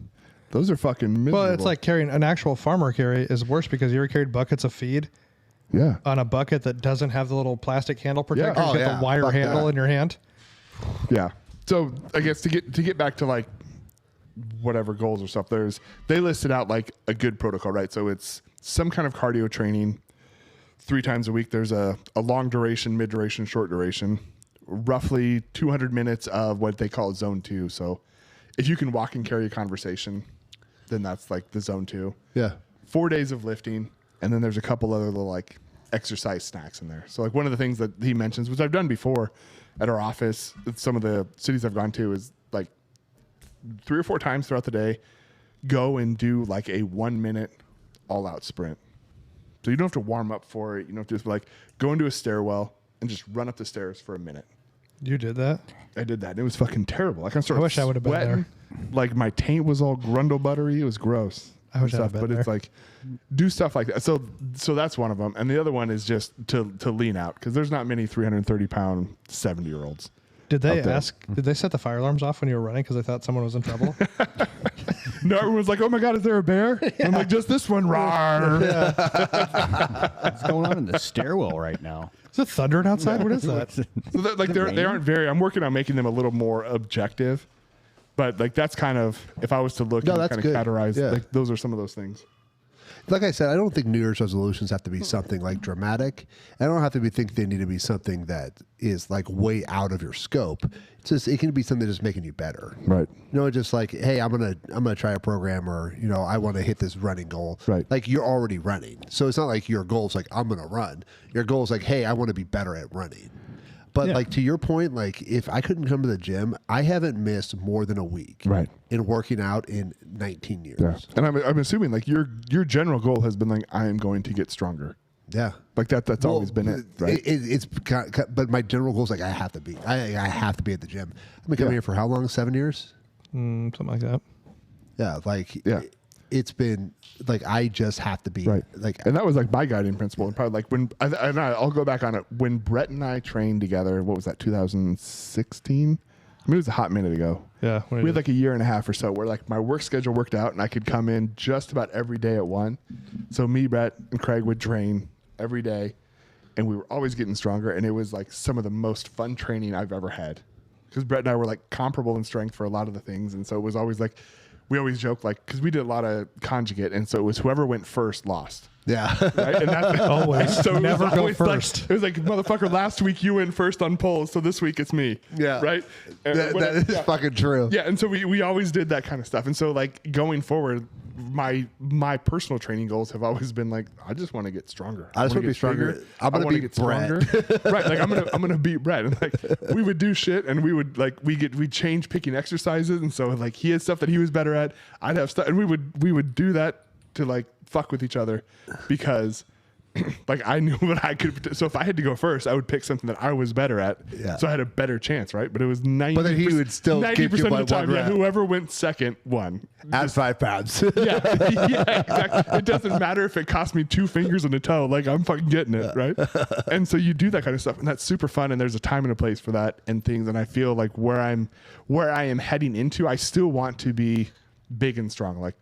Those are fucking miserable. Well, it's like carrying an actual farmer carry is worse because you ever carried buckets of feed yeah. on a bucket that doesn't have the little plastic handle protector. Oh, You got yeah. the wire Fuck handle that. in your hand. Yeah. So I guess to get back to like whatever goals or stuff, they listed out like a good protocol, right? So it's some kind of cardio training 3 times a week. There's a long duration, mid duration, short duration, roughly 200 minutes of what they call zone 2. So if you can walk and carry a conversation, then that's like the zone 2. Yeah. 4 days of lifting, and then there's a couple other little like exercise snacks in there. So like one of the things that he mentions, which I've done before at our office, some of the cities I've gone to, is like 3 or 4 times throughout the day, go and do like a 1-minute all-out sprint. So you don't have to warm up for it. You don't have to just like go into a stairwell and just run up the stairs for a minute. You did that? I did that. And it was fucking terrible. Like I started I wish I would've been sweating. Like my taint was all grundle buttery. It was gross. I wish and I'd have stuff. been But it's there. like do stuff like that. So that's one of them. And the other one is just to lean out, because there's not many 330-pound 70-year-olds. Did they Up there. did they set the fire alarms off when you were running because they thought someone was in trouble? No, everyone's like, oh my God, is there a bear? I'm like, just this one. Rawr. What's going on in the stairwell right now? Is it thundering outside? What is that? So that, like they aren't very. I'm working on making them a little more objective, but like that's kind of, if I was to look No, and that's kind of good. categorize, Yeah. like those are some of those things. Like I said, I don't think New Year's resolutions have to be something like dramatic. I don't have to think they need to be something that is like way out of your scope. It's just, it can be something that's making you better. Right. You know, just like, hey, I'm gonna try a program, or I want to hit this running goal. Right. Like you're already running, so it's not like your goal is like I'm gonna run. Your goal is like, hey, I want to be better at running. But Yeah. like to your point, like if I couldn't come to the gym, I haven't missed more than a week Right. in working out in 19 years. Yeah. And I'm assuming like your general goal has been like, I am going to get stronger. Yeah. Like that's always been it, right? But my general goal is like I have to be. I have to be at the gym. I've been coming here for how long? 7 years. Something like that. Yeah, like Yeah. it's been like I just have to be Right. like And that was like my guiding principle. And probably like when I'll go back on it. When Brett and I trained together, what was that, 2016? I mean, it was a hot minute ago. Yeah. We had like a year and a half or so where like my work schedule worked out and I could come in just about every day at 1. So me, Brett, and Craig would train every day, and we were always getting stronger. And it was like some of the most fun training I've ever had, because Brett and I were like comparable in strength for a lot of the things. And so it was always like, we always joke like, because we did a lot of conjugate, and so it was whoever went first lost. yeah. Right? And that's Always. so it was Never go always like- first. it was like, motherfucker, last week you went first on polls, so this week it's me. Yeah. Right? And that when- is yeah. fucking true. Yeah, and so we always did that kind of stuff. And so like going forward, my personal training goals have always been like, I just want to get stronger. I just wanna wanna be get stronger. bigger. I'm gonna I wanna beat get stronger. Right, like I'm gonna beat Brett. And like we would do shit, and we would like we'd change picking exercises, and so like he had stuff that he was better at, I'd have stuff, and we would do that to like fuck with each other, because like I knew what I could. So if I had to go first, I would pick something that I was better at. Yeah. So I had a better chance, right? But it was 90%. But then he would still give you 90% by of the time. one Yeah, rep. whoever went second won. At 5 pounds. Yeah, yeah, exactly. It doesn't matter if it cost me 2 fingers and a toe. Like I'm fucking getting it, right? And so you do that kind of stuff, and that's super fun. And there's a time and a place for that and things. And I feel like where I am heading into, I still want to be big and strong. Like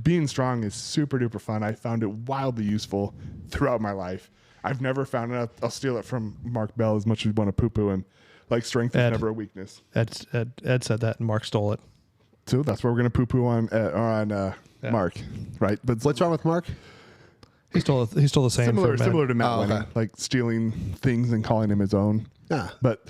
being strong is super duper fun. I found it wildly useful throughout my life. I've never found it. I'll steal it from Mark Bell as much as you want to poo poo him. Like strength is Ed. never a weakness. Ed said that, and Mark stole it. So that's what we're gonna poo poo on Yeah. Mark, right? But What's wrong with Mark? He stole the same. similar from Ed. similar to Matt Oh, okay. Lennon, like stealing things and calling him his own. Yeah. But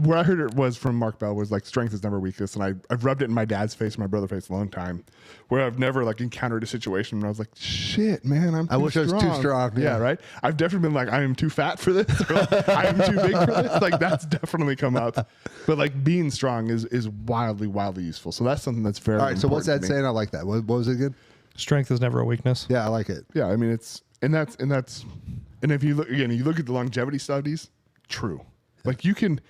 where I heard it was from Mark Bell was like strength is never weakness, and I've rubbed it in my dad's face, and my brother's face a long time, where I've never like encountered a situation where I was like, shit, man, I wish I was too strong, Yeah. yeah. Right. I've definitely been like, I am too fat for this, or like, I am too big for this. Like that's definitely come up. But like being strong is wildly useful. So that's something that's very All right. So what's that important to me. saying? I like that. What was it again? Strength is never a weakness. Yeah, I like it. Yeah, I mean it's and if you look again, you look at the longevity studies, true. Like you can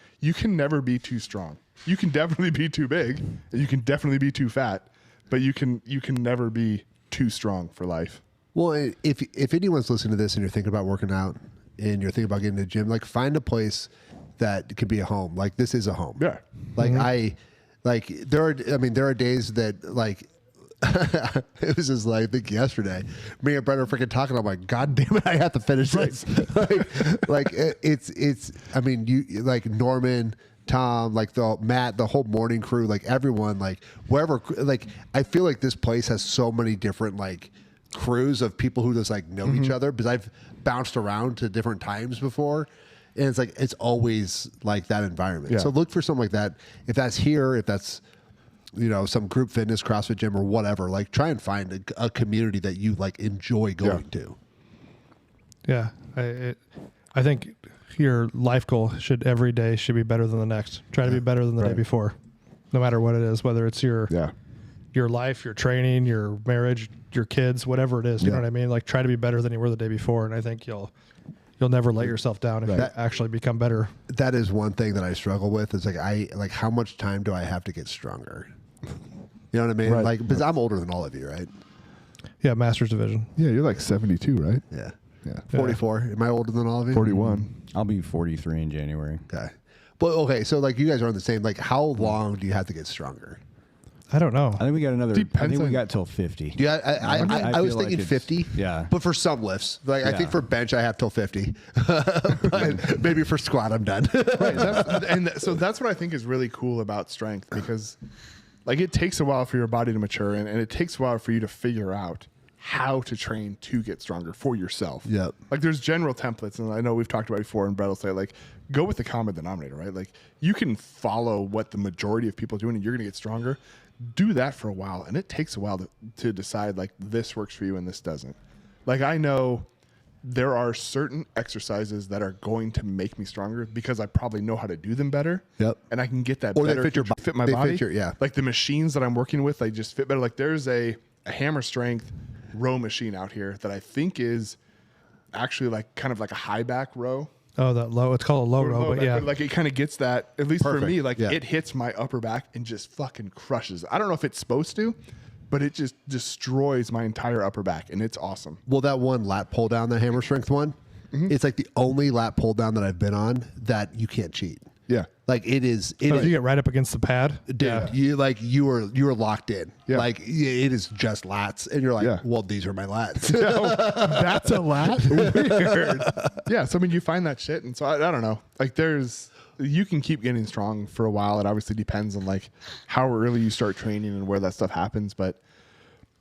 never be too strong. You can definitely be too big, and you can definitely be too fat, but you can never be too strong for life. Well, if anyone's listening to this and you're thinking about working out and you're thinking about getting to the gym, like find a place that could be a home. Like this is a home. Yeah. Like there are days that like it was just like I think yesterday, me and Brett are freaking talking. I'm like, God damn it, I have to finish this. It's. I mean, you like Norman, Tom, like Matt, the whole morning crew, like everyone, like wherever. Like I feel like this place has so many different like crews of people who just like know each other, because I've bounced around to different times before. And it's like it's always like that environment. Yeah. So look for something like that. If that's here, if that's some group fitness, CrossFit gym, or whatever, like try and find a community that you like enjoy going to. Yeah, I think your life goal every day should be better than the next. Try to be better than the day Right. before, no matter what it is. Whether it's your life, your training, your marriage, your kids, whatever it is. You know what I mean? Like try to be better than you were the day before, and I think you'll never let yourself down if you actually become better. That is one thing that I struggle with. Is like how much time do I have to get stronger? You know what I mean? Right. Like because I'm older than all of you, right? Yeah, Masters Division. Yeah, you're like 72, right? Yeah. Yeah. 44. Am I older than all of you? 41. I'll be 43 in January. Okay. But okay, so like you guys are on the same. Like how long do you have to get stronger? I don't know. I think we got another. I Depends think we on- got till 50. Yeah, I was feel like thinking it's- 50. Yeah. But for some lifts, like I think Yeah. for bench, I have till 50. But maybe for squat, I'm done. Right. So that's what I think is really cool about strength, because like it takes a while for your body to mature, and it takes a while for you to figure out how to train to get stronger for yourself. Yep. Like there's general templates, and I know we've talked about before, and Brett will say like, go with the common denominator, right? Like you can follow what the majority of people are doing, and you're going to get stronger. Do that for a while, and it takes a while to decide like this works for you and this doesn't. Like I know there are certain exercises that are going to make me stronger because I probably know how to do them better. Yep. And I can get that Or they better fit your to bo- fit my they body. fit your- yeah. Like the machines that I'm working with, they just fit better. Like there's a hammer strength row machine out here that I think is actually like kind of like a high back row. Oh, that low. It's called a low row, but back, yeah. like it kind of gets that, at least for Perfect. me, like Yeah. it hits my upper back and just fucking crushes. I don't know if it's supposed to, but it just destroys my entire upper back, and it's awesome. Well, that one lat pull down, the hammer strength one, it's like the only lat pull down that I've been on that you can't cheat. Yeah. Like it is, So if you get right up against the pad, dude. You were locked in. Yeah. Like it is just lats, and you're like, Yeah. well, these are my lats. That's a lat? Weird. Yeah, so I mean, you find that shit, and so I don't know. Like you can keep getting strong for a while. It obviously depends on like how early you start training and where that stuff happens, but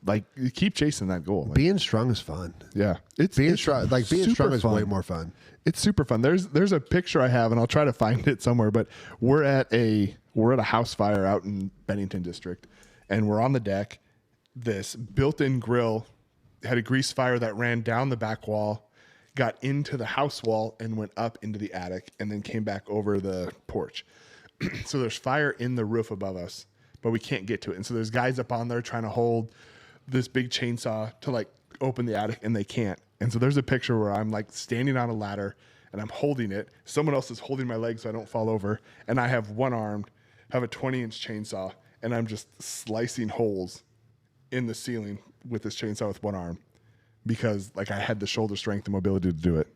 like you keep chasing that goal. Like, Being strong is fun. yeah. Being strong super is fun. way more fun. It's super fun. There's a picture I have, and I'll try to find it somewhere. But we're at a house fire out in Bennington District, and we're on the deck. This built-in grill had a grease fire that ran down the back wall, got into the house wall, and went up into the attic, and then came back over the porch. So there's fire in the roof above us, but we can't get to it. And so there's guys up on there trying to hold this big chainsaw to like open the attic, and they can't. And so there's a picture where I'm like standing on a ladder and I'm holding it. Someone else is holding my leg so I don't fall over. And I have one armed, have a 20-inch chainsaw, and I'm just slicing holes in the ceiling with this chainsaw with one arm because like I had the shoulder strength and mobility to do it.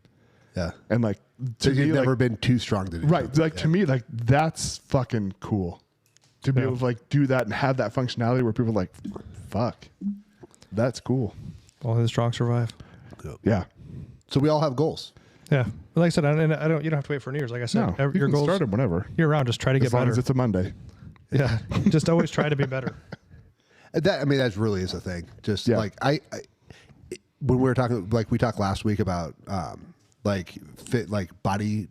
Yeah. And like So to you've me, never like, been too strong to do right. something. Like to me, like that's fucking cool to be able to like do that and have that functionality where people are like, fuck, that's cool. only the strong survive. Yeah. So we all have goals. Yeah, but like I said, I don't. You don't have to wait for New Year's. Like I said, No, you your can goals start it whenever. year round. Just try to As get long better. as it's a Monday. Yeah, just always try to be better. That that really is a thing. Just Yeah. like when we were talking, like we talked last week about like body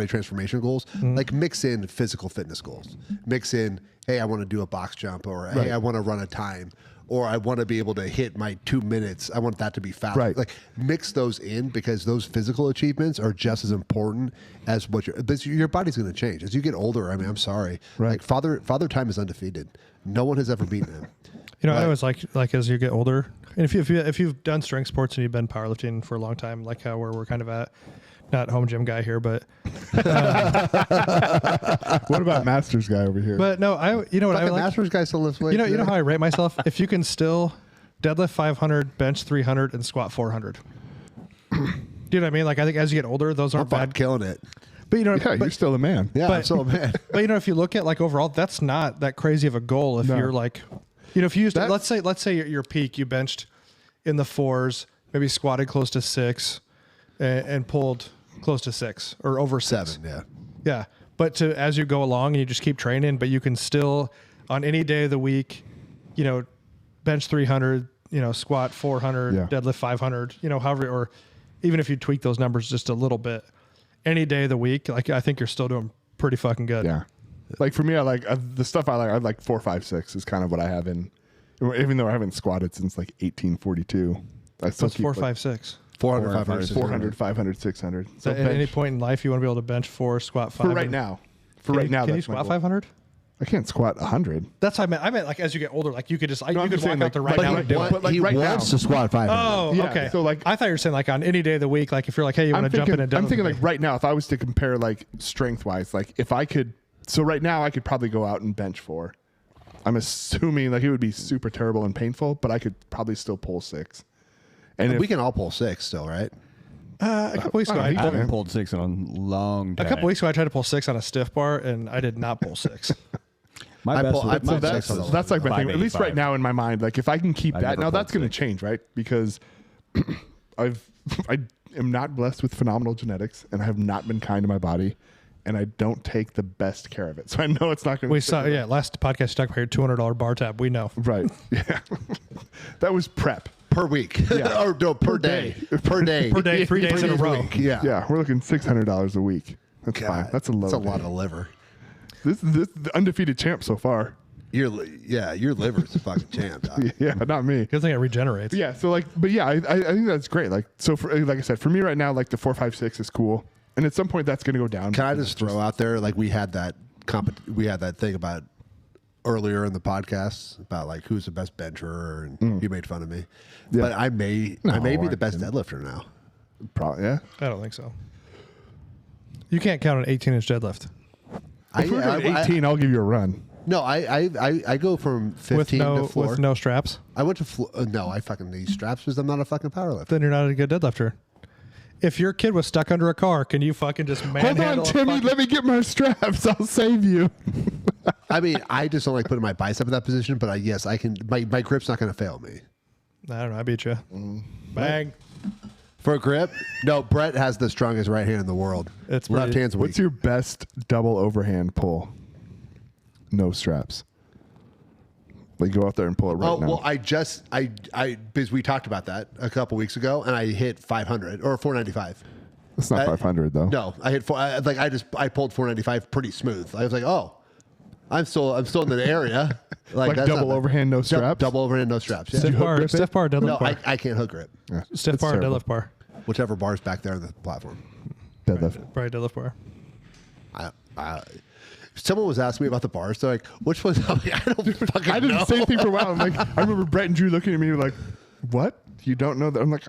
transformation goals. Like mix in physical fitness goals. Mix in, hey, I want to do a box jump, or hey, I want to run a time, or I want to be able to hit my 2 minutes. I want that to be fast. Right. Like mix those in because those physical achievements are just as important as what your body's going to change as you get older. I mean, I'm sorry. Right. Like father time is undefeated. No one has ever beaten him. You know, Right. I always like as you get older, and if you've done strength sports and you've been powerlifting for a long time, like how where we're kind of at, not home gym guy here, but What about Masters guy over here? but no, you know what I Fucking like. Masters guy still lifts weights. You know how I rate myself? If you can still deadlift 500, bench 300, and squat 400. Do you know what I mean? Like I think as you get older, those I'm aren't fucking bad. killing it. But you know, yeah, you're but, still a man. Yeah, But- I'm so mad. but you know, if you look at like overall, that's not that crazy of a goal. If No. you're like, you know, if you used That- let's say your peak, you benched in the 4s, maybe squatted close to 6, and pulled close to 6 or over 6. 7, yeah. Yeah. But as you go along and you just keep training, but you can still on any day of the week, you know, bench 300, you know, squat 400, Yeah. deadlift 500, you know, however, or even if you tweak those numbers just a little bit, any day of the week, like I think you're still doing pretty fucking good. Yeah. Like for me, I like the stuff I like 4, 5, 6 is kind of what I have in, even though I haven't squatted since like 1842. I still What's keep 4, like 5, 6? 400, 500, 400, 500, 600. So So at any bench, point in life, you want to be able to bench 4, squat 5. for right and- now. For Can right you, now, can you that's my squat goal. 500? I can't squat 100. That's what I meant. I meant like as you get older, like you could just I'm you could just walk saying, out like- there right but now he and do wa- it. but like right now. to squat 500. Oh, Yeah, okay. so, like- I thought you were saying like on any day of the week, like if you're like, hey, you want to jump in and I'm deadlift thinking with like me. right now, if I was to compare like strength wise, like if I could, so right now I could probably go out and bench 4. I'm assuming like it would be super terrible and painful, but I could probably still pull 6. And We can all pull 6 still, right? A couple weeks ago, I I, don't know. I haven't pulled 6 in a long time. a couple weeks ago, I tried to pull 6 on a stiff bar, and I did not pull 6. My I best pull- was- I my pull best six on was the- that's like my thing, at least 585. right now in my mind. Like if I can keep I that, never now pulled that's going to 6. change, right? Because I am not blessed with phenomenal genetics, and I have not been kind to my body, and I don't take the best care of it. So I know it's not going to. We saw, yeah, last podcast you talked about your $200 bar tab. We know. Right. Yeah. That was prep. Per week. Yeah. or no, per day. Per day. Per day, 3 days in a row. week. Yeah. Yeah, we're looking $600 a week. That's fine. That's a low. That's a lot day. of liver. This the undefeated champ so far. Your liver's a fucking champ, dog. Yeah, not me. Good thing it regenerates. Yeah, so like, but yeah, I think that's great. Like, so for, like I said, for me right now, like the 4.56 is cool, and at some point that's going to go down. Can I just throw out there, like we had that thing about earlier in the podcast about like who's the best bencher, and you made fun of me. Yeah. But I may be the best deadlifter now. Probably, yeah. I don't think so. You can't count an 18-inch deadlift If we're doing 18, I'll give you a run. No, I go from 15 to floor. with no straps. I went to no, I fucking need straps because I'm not a fucking powerlifter. Then you're not a good deadlifter. If your kid was stuck under a car, can you fucking just Hold manhandle? on, Timmy. Let me get my straps. I'll save you. I mean, I just don't like putting my bicep in that position, but yes, I can. My grip's not going to fail me. I don't know. I beat you. Bang. For a grip, no. Brett has the strongest right hand in the world. It's left pretty- hand's weak. What's your best double overhand pull? No straps. Like go out there and pull it right now. Well, I because we talked about that a couple weeks ago, and I hit 500 or 495. It's not 500 though. No, I hit I pulled 495 pretty smooth. I was like, oh, I'm still in the area. Like that's double not- overhand, no straps? Double overhand, no straps. Yeah. Stiff bar deadlift No, bar. I can't hook grip. Yeah, Stiff it's bar terrible. deadlift bar. Whichever bar's back there on the platform. Deadlift. Probably deadlift bar. Someone was asking me about the bars. They're like, which one's? I'm like, I don't fucking I did know. the same thing for a while. I'm like, I remember Brett and Drew looking at me like, "What? You don't know that?" I'm like,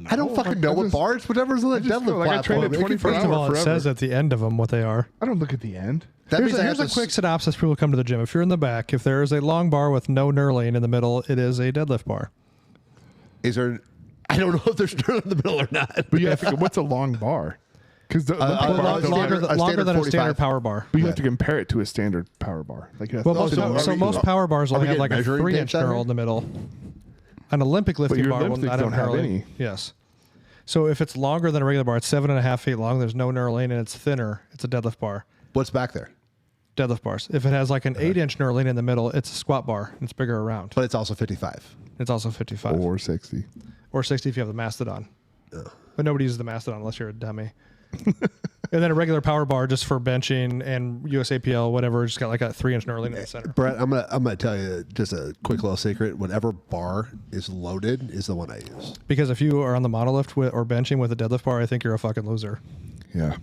I don't fucking know what bars. Whatever's on the just feel deadlift like I trained platform. at It can 24 be- First of all, it forever. says at the end of them what they are. I don't look at the end. That Here's means I a have to quick synopsis. People come to the gym. If you're in the back, if there is a long bar with no knurling in the middle, it is a deadlift bar. Is there? I don't know if there's nerd in the middle or not. But you have to. What's a long bar? Because the Olympic Well, bar, Longer standard than a 45. standard power bar. but you have to compare it to a standard power bar. Like you have Well, to most power bars are only we have like getting a measuring 3-inch tapes out knurl here? in the middle. An Olympic lifting your bar will lipsticks not have don't have knurling. any. Yes. So if it's longer than a regular bar, it's 7.5 feet long. There's no knurling and it's thinner. It's a deadlift bar. What's back there? Deadlift bars. If it has like an 8-inch knurling in the middle, it's a squat bar. It's bigger around. But it's also 55. It's also 55 or 60. or 60 if you have the Mastodon. But nobody uses the Mastodon unless you're a dummy. And then a regular power bar just for benching and USAPL, whatever, just got like a 3-inch knurling in the center. Brett, I'm gonna tell you just a quick little secret. Whatever bar is loaded is the one I use. Because if you are on the monolift or benching with a deadlift bar, I think you're a fucking loser. Yeah.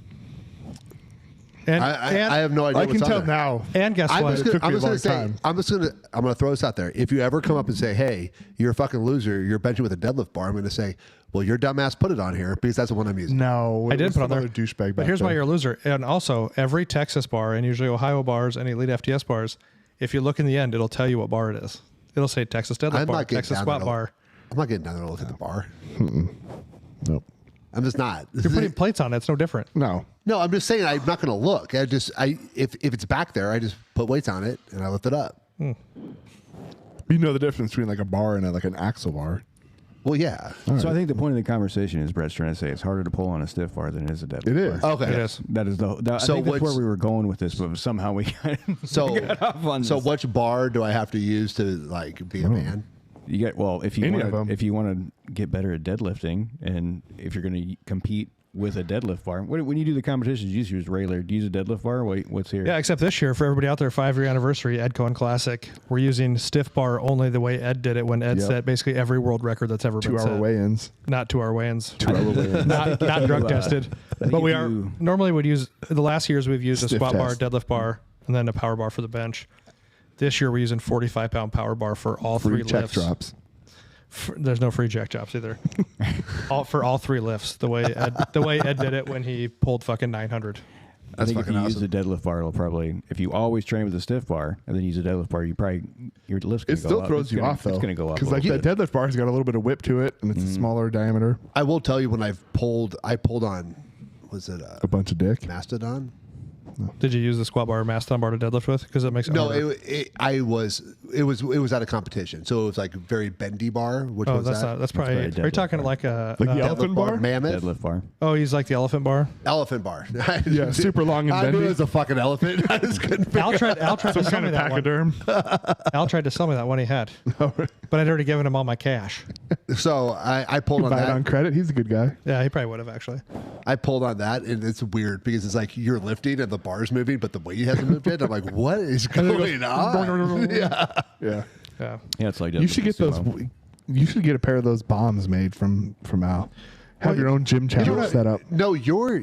And I have no idea. I can what's on tell there. now. And guess I'm what? just gonna, took me I'm a just long gonna say, time. I'm gonna throw this out there. If you ever come up and say, "Hey, you're a fucking loser. You're benching with a deadlift bar," I'm gonna say, "Well, your dumbass put it on here because that's the one I'm using." No, I did put on there. douchebag. But here's why you're a loser. And also, every Texas bar and usually Ohio bars and Elite FTS bars, if you look in the end, it'll tell you what bar it is. It'll say Texas deadlift I'm bar, not getting Texas down squat there to- bar. I'm not getting down there to look at the bar. Nope. I'm just not. You're putting plates on it. It's no different. No. No, I'm just saying I'm not going to look. If it's back there, I just put weights on it and I lift it up. You know the difference between like a bar and like an axle bar. Well, yeah. So I think the point of the conversation is Brett's trying to say it's harder to pull on a stiff bar than it is a deadlift It is. bar. Okay. It is. That is the. I So think that's where what's- we were going with this, but somehow we got. So, got off on so this. which bar do I have to use to like be a man? You get if Any of 'em. if you want to get better at deadlifting, and if you're going to compete with a deadlift bar, when you do the competitions, you just use regular. Do you use a deadlift bar? What's here? Yeah, except this year, for everybody out there, 5-year anniversary, Ed Cohen Classic, we're using stiff bar only the way Ed did it when Ed Yep. set basically every world record that's ever been 2 hour set. weigh-ins. Not 2 hour weigh-ins. 2 hour weigh-ins. not drug tested. think But we if are you- normally would use the last years we've used a Stiff squat bar, test. deadlift bar, and then a power bar for the bench. This year we're using 45-pound power bar for all Free three check lifts. drops. There's no free jack chops either. For all three lifts, the way Ed did it when he pulled fucking 900. I think if fucking you use awesome. a deadlift bar, it'll probably if you always train with a stiff bar and then use a deadlift bar, your lift's It gonna go still up. throws It's you gonna- off though. It's going to go up Because a like little that bit. deadlift bar's got a little bit of whip to it, and it's a smaller diameter. I will tell you when I pulled on, was it A bunch of dick. Mastodon? Did you use the squat bar or Mastodon bar to deadlift with? Because it makes it No, harder. it was at a competition, so it was like a very bendy bar. Which Oh, was that's that? not. That's probably. very Are you deadlift talking bar. like a Like the uh, elephant Deadlift bar? Mammoth, Deadlift bar. Oh, he's like the elephant bar. elephant bar. Yeah, super long and I knew bendy. it was a fucking elephant. I just couldn't. Al tried to Some sell kind me of that one. pachyderm. Al tried to sell me that one he had, but I'd already given him all my cash. So I pulled on Buy it that. on credit. He's a good guy. Yeah, he probably would have actually. I pulled on that, and it's weird because it's like you're lifting and the bar's moving, but the weight hasn't moved yet. I'm like, what is going on? Yeah. Yeah. Yeah. Yeah, it's like You should get those. sumo. You should get a pair of those bombs made from Al. Have your own gym challenge set up. No, your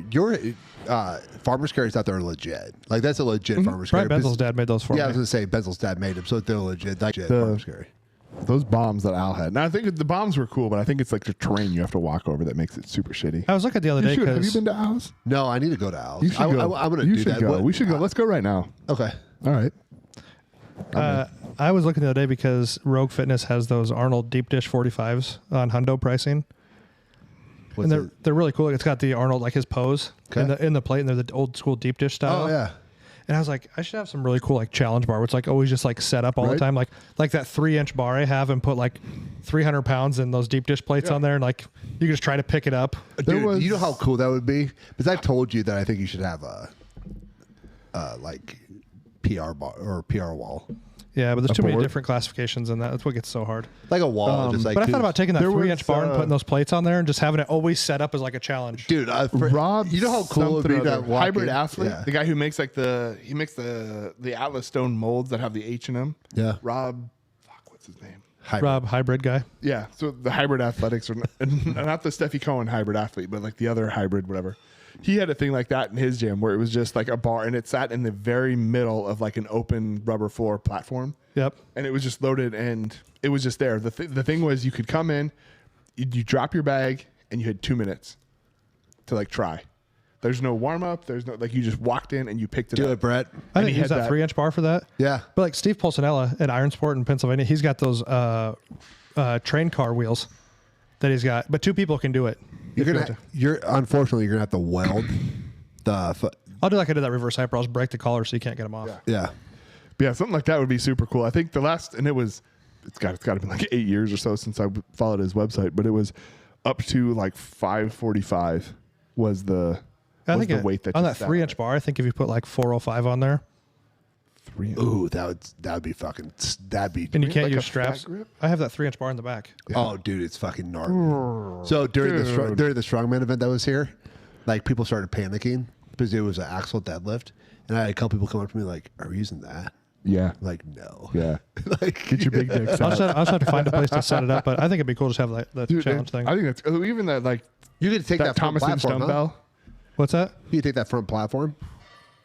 farmer's carries out there are legit. Like that's a legit farmer's carry. Brian Benzel's dad made those for Yeah, I me. was gonna say Benzel's dad made them, so they're legit. Legit farmer's carry. Those bombs that Al had. Now I think the bombs were cool, but I think it's like the terrain you have to walk over that makes it super shitty. I was looking the other You day should. Have you because been to Al's? No, I need to go to Al's. You should go. I'm gonna you do should that. go. What- We should go. Let's go right now. Okay. All right. I was looking the other day because Rogue Fitness has those Arnold deep dish 45s on Hundo pricing. What's And they're really cool. It's got the Arnold, like his pose Okay. in the plate, and they're the old school deep dish style. Oh yeah. And I was like, I should have some really cool like challenge bar, which like always just like set up all the Right. time, like that 3-inch bar I have, and put like 300 pounds in those deep dish plates on there, and like you can just try to pick it up. Dude, was- you know how cool that would be? Because I've told you that I think you should have a like PR bar or PR wall, Yeah, but there's too many board? different classifications in that. That's what gets so hard. like a wall. Just like, But I thought about taking that there 3-inch was, bar and putting those plates on there, and just having it always set up as like a challenge. dude. Rob, you know how cool it would be something to other. walk hybrid in? athlete, Yeah. the guy who makes like the Atlas stone molds that have the H in them. Yeah. Rob, what's his name? Hybrid. Rob, hybrid guy. Yeah, so the hybrid athletics are not the Steffi Cohen hybrid athlete, but like the other hybrid, whatever. He had a thing like that in his gym where it was just like a bar, and it sat in the very middle of like an open rubber floor platform. Yep. And it was just loaded, and it was just there. The thing was, you could come in, you drop your bag, and you had 2 minutes to like try. There's no warm up. There's no like you just walked in and you picked it Do up. it, Brett. I And think he he's had that that- 3-inch bar for that. Yeah. But like Steve Pulcinella at Iron Sport in Pennsylvania, he's got those train car wheels that he's got, but 2 people can do it. You're unfortunately you're gonna have to weld the. I'll do like I did that reverse hyper. I'll just break the collar so you can't get them off. Yeah. But yeah, something like that would be super cool. I think the last, and it's got to be like 8 years or so since I followed his website, but it was up to like 545 was the weight that on you that sat 3-inch bar, I think if you put like 405 on there, 3 Ooh, that'd be fucking. That'd be. and you can't like a use straps. fat grip? I have that 3-inch bar in the back. Oh, dude, it's fucking gnarly. So during the strongman event that was here, like people started panicking because it was an axle deadlift, and I had a couple people come up to me like, "Are we using that?" Yeah. Like, no. Yeah. Like, Get your big dicks I'll out. just have to find a place to set it up, but I think it'd be cool to just have that Dude, challenge thing. I think that's even that like you could take that, front Thomas and platform. Huh? dumbbell. What's that? You could take that front platform.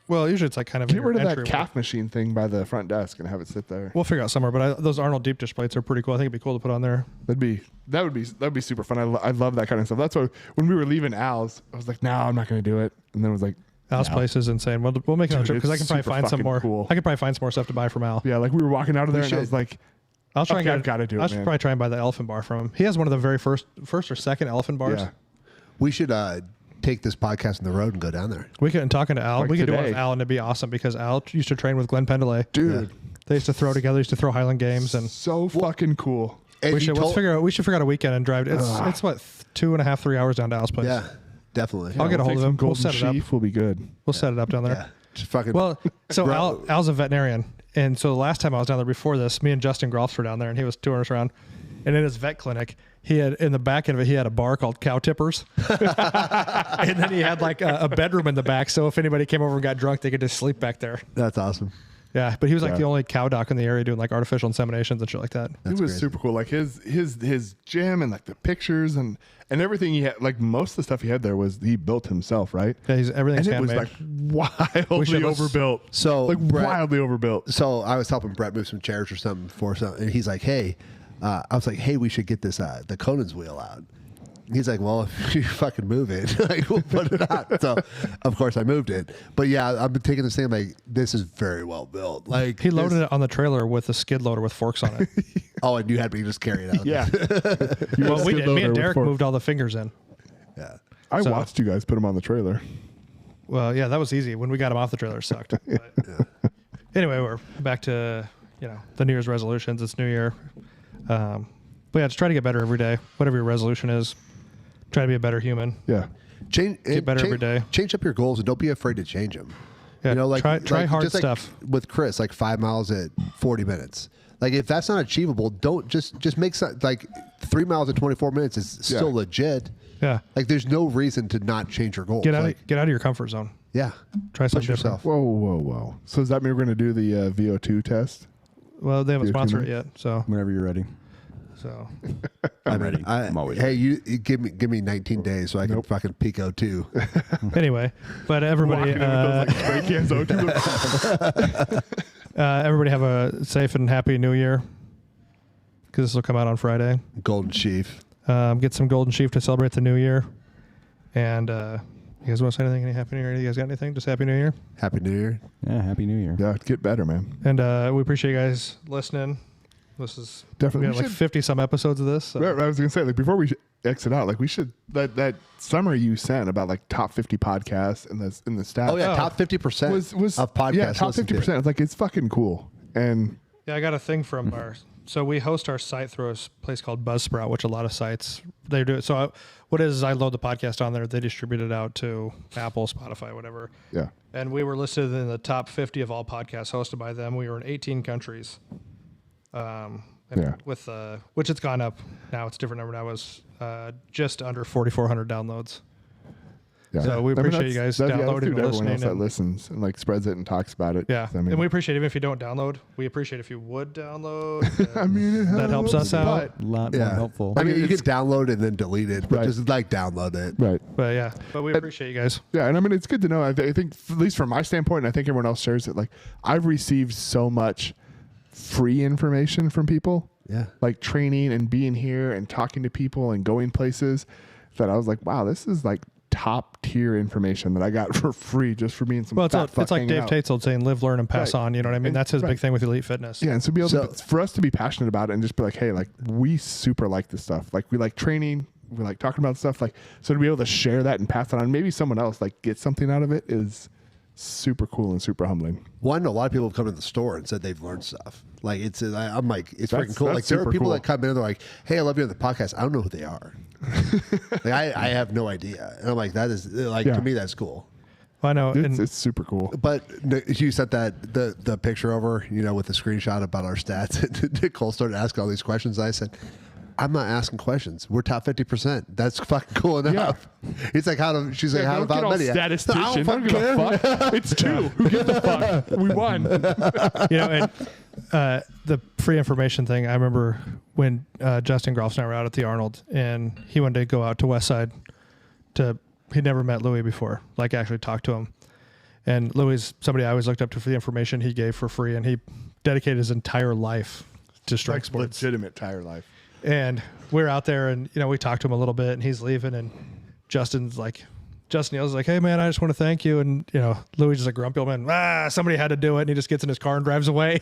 Well, usually it's like kind of Get in your rid of that entryway. calf machine thing by the front desk and have it sit there. We'll figure out somewhere, but those Arnold deep dish plates are pretty cool. I think it'd be cool to put on there. That would be super fun. I love that kind of stuff. That's why when we were leaving Al's, I was like, no, I'm not going to do it. And then it was like, Al's place is insane. We'll make another Dude, trip because I can it's probably super find some fucking more. cool. I could probably find some more stuff to buy from Al. yeah, like we were walking out of there and I was should. like, I'll try Okay, and I've gotta do it, I should man. probably try and buy the elephant bar from him. He has one of the very first or second elephant bars. yeah. We should take this podcast on the road and go down there. We could, and talking to Al, Like we could do one today. with Al, and it'd be awesome because Al used to train with Glenn Pendelay. Dude, They used to throw together. Used to throw Highland Games, and so fucking cool. And we he should told- we should figure out a weekend and drive. It's what 2.5, 3 hours down to Al's place. Yeah, definitely. I'll get a hold of him. We'll set it up. Chief will be good. We'll set it up down there. Yeah, just fucking. Well, so Bro. Al's a veterinarian, and so the last time I was down there before this, me and Justin Groffs were down there, and he was touring us around. And in his vet clinic, he had in the back end of it, he had a bar called Cow Tippers, and then he had like a bedroom in the back, so if anybody came over and got drunk, they could just sleep back there. that's awesome. Yeah, but he was like Yeah. the only cow doc in the area doing like artificial inseminations and shit like that. That's it was crazy. super cool. Like his gym and like the pictures and everything he had. Like most of the stuff he had there was he built himself, right? Yeah, everything's And it was handmade. like wildly overbuilt. So, like Brett- wildly overbuilt. So I was helping Brett move some chairs or something for something, and he's like, "Hey," I was like, "Hey, we should get this the Conan's wheel out." And he's like, "Well, if you fucking move it, like we'll put it out." So of course I moved it, but yeah, I've been taking this thing like this is very well built. Like He loaded this- it on the trailer with a skid loader with forks on it. Oh, and you had me just carry it out. Yeah. Well, we did. Me and with Derek forks. moved all the fingers in. yeah. I So- watched you guys put him on the trailer. Well, yeah, that was easy. When we got him off the trailer, it sucked. But anyway, we're back to the New Year's resolutions. It's New Year, but yeah, just try to get better every day. Whatever your resolution is, try to be a better human. Yeah. Get better every day. Change up your goals and don't be afraid to change them. Yeah, try hard just like stuff. with Chris, like 5 miles at 40 minutes. Like if that's not achievable, don't just make some, like 3 miles at 24 minutes is still Yeah. legit. Yeah. Like, there's no reason to not change your goals. Get out Like, of your comfort zone. yeah. Try something Push different. yourself. Whoa. So does that mean we're going to do the VO2 test? Well, they haven't You're sponsored it tuning? yet, so Whenever you're ready. I'm ready. I'm always hey, you give me 19 days so I can fucking peak O2. anyway, but everybody, Walking in with those, like, spray cans out to the- everybody have a safe and happy New Year, because this will come out on Friday. Golden Sheaf. Get some Golden Sheaf to celebrate the New Year, and you guys want to say anything? Any Happy New Year? You guys got anything? Just Happy New Year. Happy New Year. Yeah, Happy New Year. Yeah, get better, man. And we appreciate you guys listening. This is Definitely. we got like 50 some episodes of this. So. Right, I was gonna say, like, before we exit out, like, we should that summary you sent about like top 50 podcasts and the stats. Oh, yeah. Top 50% was of podcasts. Yeah, top listened to. 50%. It's like, it's fucking cool. And Yeah, I got a thing from our. So we host our site through a place called Buzzsprout, which a lot of sites they do it. So what is I load the podcast on there, they distribute it out to Apple, Spotify, whatever. yeah, And we were listed in the top 50 of all podcasts hosted by them. We were in 18 countries. And Yeah. with which it's gone up now. It's a different number now. It was just under 4,400 downloads. yeah. So we appreciate you guys that's downloading dude, and everyone listening else that and- listens and like spreads it and talks about it. Yeah, I mean, and we appreciate even if you don't download. We appreciate if you would download. I mean, it that helps us out. A lot Yeah. more helpful. I mean, you it's- can download and then delete it, but Right. just like download it. right. But yeah, but we appreciate you guys. Yeah, and I mean, it's good to know. I think, at least from my standpoint, and I think everyone else shares it, like, I've received so much free information from people, Yeah. like training and being here and talking to people and going places, that I was like, wow, this is like top tier information that I got for free just for being some Well, fat fuck it's like hanging Dave out. Tate's old saying, "Live, learn, and pass Right. on." You know what I mean? And- That's his right. big thing with Elite Fitness. Yeah, and so be able So- for us to be passionate about it and just be like, hey, like, we super like this stuff. Like, we like training, we like talking about stuff. Like, so to be able to share that and pass it on, maybe someone else like gets something out of it, is super cool and super humbling. One, a lot of people have come to the store and said they've learned stuff. Like I'm like, it's That's- freaking cool. that's Like there are super people cool. that come in and they're like, "Hey, I love you on the podcast." I don't know who they are. Like I have no idea. And I'm like, that is like Yeah. to me that's cool. Well, I know. It's, And it's super cool. But you sent that the picture over, with the screenshot about our stats. And Nicole started asking all these questions. I said, "I'm not asking questions. We're top 50%. That's fucking cool enough." He's like, she's like, how Don't get about all many? statistician. I I don't don't give fucking a care. fuck. It's 2. Who gives a fuck? We won. and the free information thing. I remember when Justin Groff and I were out at the Arnold, and he wanted to go out to Westside. He'd never met Louis before, like actually talked to him. And Louis is somebody I always looked up to for the information he gave for free, and he dedicated his entire life to strike Like, sports. legitimate tire life. And we're out there, and we talked to him a little bit, and he's leaving, and Justin Neal's like, "Hey man, I just want to thank you." And Louis is a grumpy old man. Somebody had to do it, and he just gets in his car and drives away.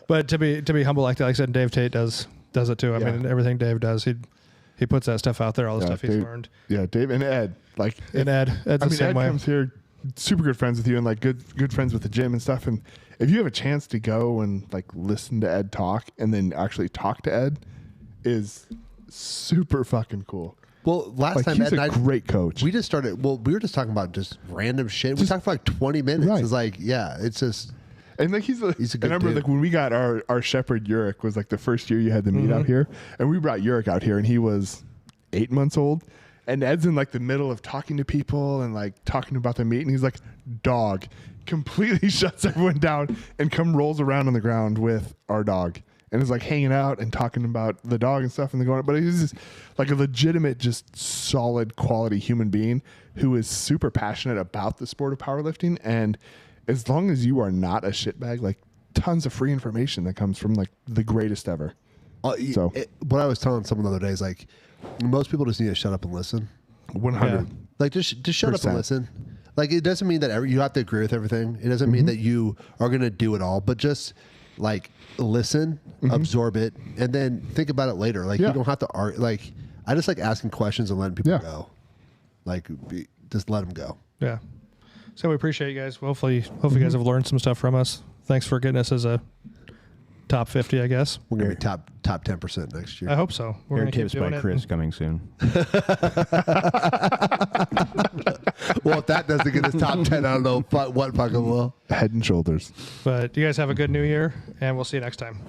But to be humble like that, like I said, Dave Tate does it too. I Yeah. mean, everything Dave does, he puts that stuff out there, all the stuff he's Dave, learned. Yeah, Dave and Ed. Like, And Ed's the same Ed way. comes here, super good friends with you, and like good friends with the gym and stuff. And if you have a chance to go and like listen to Ed talk and then actually talk to Ed, is super fucking cool. Well, last Like, time he's Ed and a I, great coach. we just started. Well, we were just talking about just random shit. We talked for like 20 minutes. Right. It's like, yeah, it's just. And like he's a He's a I good remember dude. like when we got our shepherd Yurik was like the first year you had the meet out here, and we brought Yurik out here, and he was 8 months old, and Ed's in like the middle of talking to people and like talking about the meet, and he's like, dog, completely shuts everyone down and rolls around on the ground with our dog and is like hanging out and talking about the dog and stuff, and they're going, but he's just like a legitimate, just solid quality human being who is super passionate about the sport of powerlifting. And as long as you are not a shitbag, like tons of free information that comes from like the greatest ever. So- What I was telling someone the other day is like, most people just need to shut up and listen. 100. Like just shut up and Percent. listen. Like it doesn't mean that you have to agree with everything. It doesn't mean that you are going to do it all, but just like listen, absorb it, and then think about it later. Like Yeah. you don't have to argue. Like I just like asking questions and letting people Yeah. go. Like just let them go. Yeah. So we appreciate you guys. Hopefully you guys have learned some stuff from us. Thanks for getting us as a top 50, I guess. We're gonna be top 10% next year. I hope so. We're Air going to keep tips doing by it. Chris coming soon. Well, if that doesn't get us top 10, I don't know what fucking will. Head and shoulders. But you guys have a good new year, and we'll see you next time.